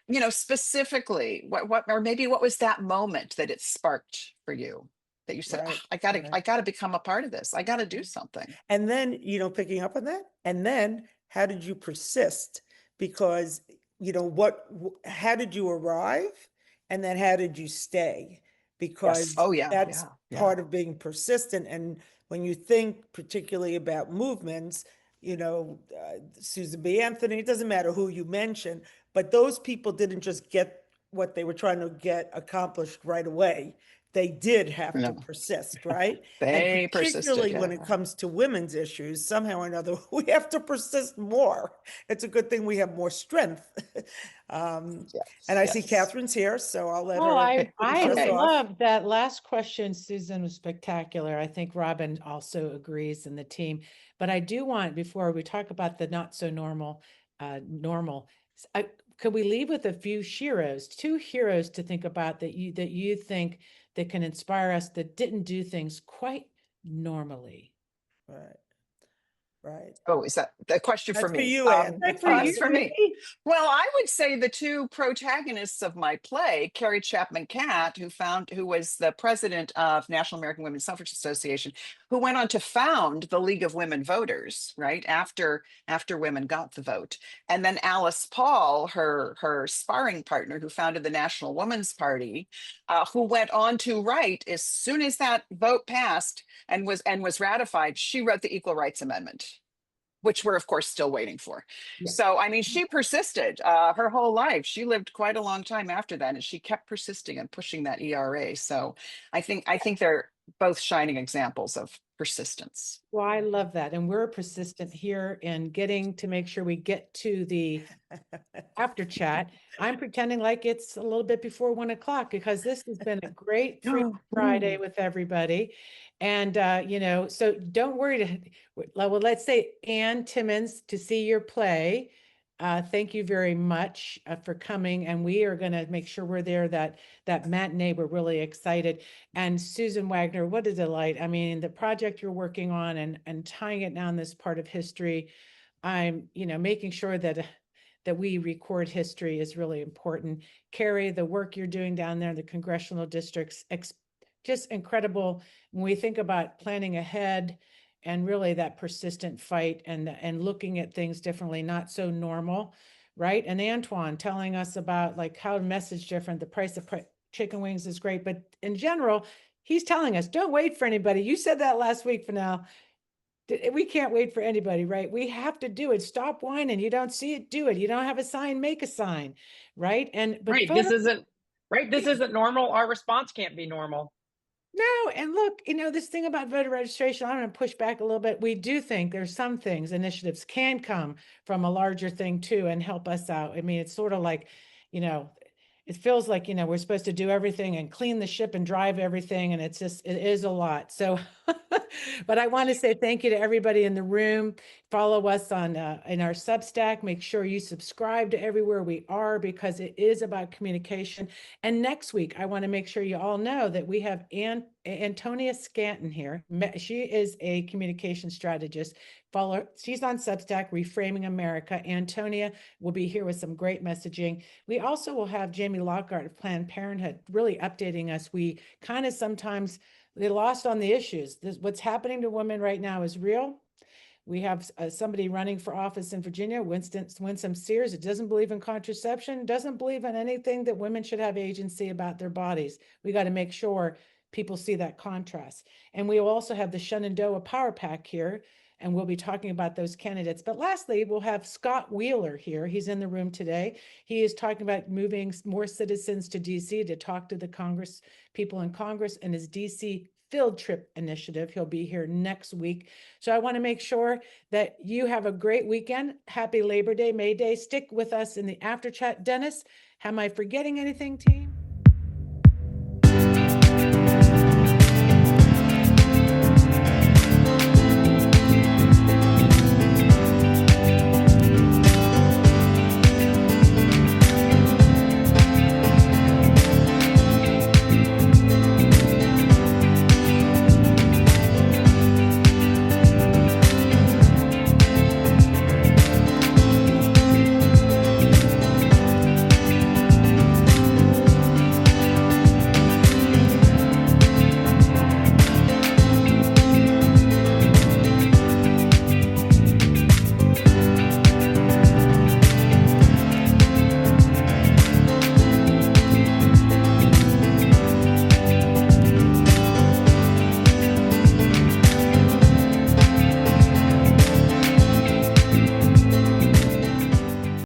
you know, specifically what, or maybe what was that moment that it sparked for you? That you said, right. "Ah, I Right. gotta become a part of this. I gotta do something." And then, you know, picking up on that, and then how did you persist? Because, you know, how did you arrive? And then how did you stay? Yes. Because Oh yeah. that's Yeah. part of being persistent. And when you think particularly about movements, you know, Susan B. Anthony, it doesn't matter who you mention, but those people didn't just get what they were trying to get accomplished right away. They did have to No, persist, right? And they persisted. particularly when Yeah. it comes to women's issues, somehow or another, we have to persist more. It's a good thing we have more strength. And I see Yes. Catherine's here, so I'll let Oh, her I finish us Okay. off. love that last question, Susan, was spectacular. I think Robin also agrees in the team. But I do want, before we talk about the not so normal, could we leave with a few heroes, two heroes to think about that you think that can inspire us that didn't do things quite normally? Right, right. Oh, is that the question for That's for me? you, Anne. Right That's for for you, It's for you. me. Well, I would say the two protagonists of my play, Carrie Chapman Catt, who was the president of National American Women's Suffrage Association, who went on to found the League of Women Voters, right after women got the vote, and then Alice Paul, her sparring partner, who founded the National Women's Party, who went on to write as soon as that vote passed and was ratified, she wrote the Equal Rights Amendment, which we're of course still waiting for. Yeah. So, I mean, she persisted her whole life. She lived quite a long time after that, and she kept persisting and pushing that ERA. So I think they're both shining examples of persistence. Well, I love that. And we're persistent here in getting to make sure we get to the after chat. I'm pretending like it's a little bit before 1 o'clock because this has been a great free Friday with everybody. And, you know, so don't worry. Well, let's say Ann Timmons to see your play. Thank you very much for coming. And we are going to make sure we're there that matinee. We're really excited. And Susan Wagner, what a delight. I mean, the project you're working on and tying it down this part of history. I'm, you know, making sure that we record history is really important. Carrie, the work you're doing down there in the congressional districts, just incredible. When we think about planning ahead and really that persistent fight and looking at things differently, not so normal, right? And Antoine telling us about like how message different, the price of chicken wings is great, but in general, he's telling us, don't wait for anybody. You said that last week, Fennell. We can't wait for anybody, right? We have to do it. Stop whining. You don't see it, do it. You don't have a sign, make a sign, right? But Right. This isn't normal. Our response can't be normal. no, and look, you know, this thing about voter registration, I'm going to push back a little bit. We do think there's some things, initiatives can come from a larger thing too and help us out. I mean, it's sort of like, you know, it feels like, you know, we're supposed to do everything and clean the ship and drive everything. And it is a lot. So, but I want to say thank you to everybody in the room. Follow us on in our Substack. Make sure you subscribe to everywhere we are because it is about communication. And next week, I want to make sure you all know that we have Antonia Scanton here. She is a communication strategist. Follow her. She's on Substack, Reframing America. Antonia will be here with some great messaging. We also will have Jamie Lockhart of Planned Parenthood really updating us. We kind of sometimes they lost on the issues. What's happening to women right now is real. We have somebody running for office in Virginia, Winsome Sears. It doesn't believe in contraception, doesn't believe in anything that women should have agency about their bodies. We got to make sure people see that contrast. And we will also have the Shenandoah Power Pack here, and we'll be talking about those candidates. But lastly, we'll have Scott Wheeler here. He's in the room today. He is talking about moving more citizens to DC to talk to the Congress, people in Congress, and his DC field trip initiative. He'll be here next week. So I want to make sure that you have a great weekend. Happy Labor Day, May Day. Stick with us in the after chat. Dennis, am I forgetting anything, team?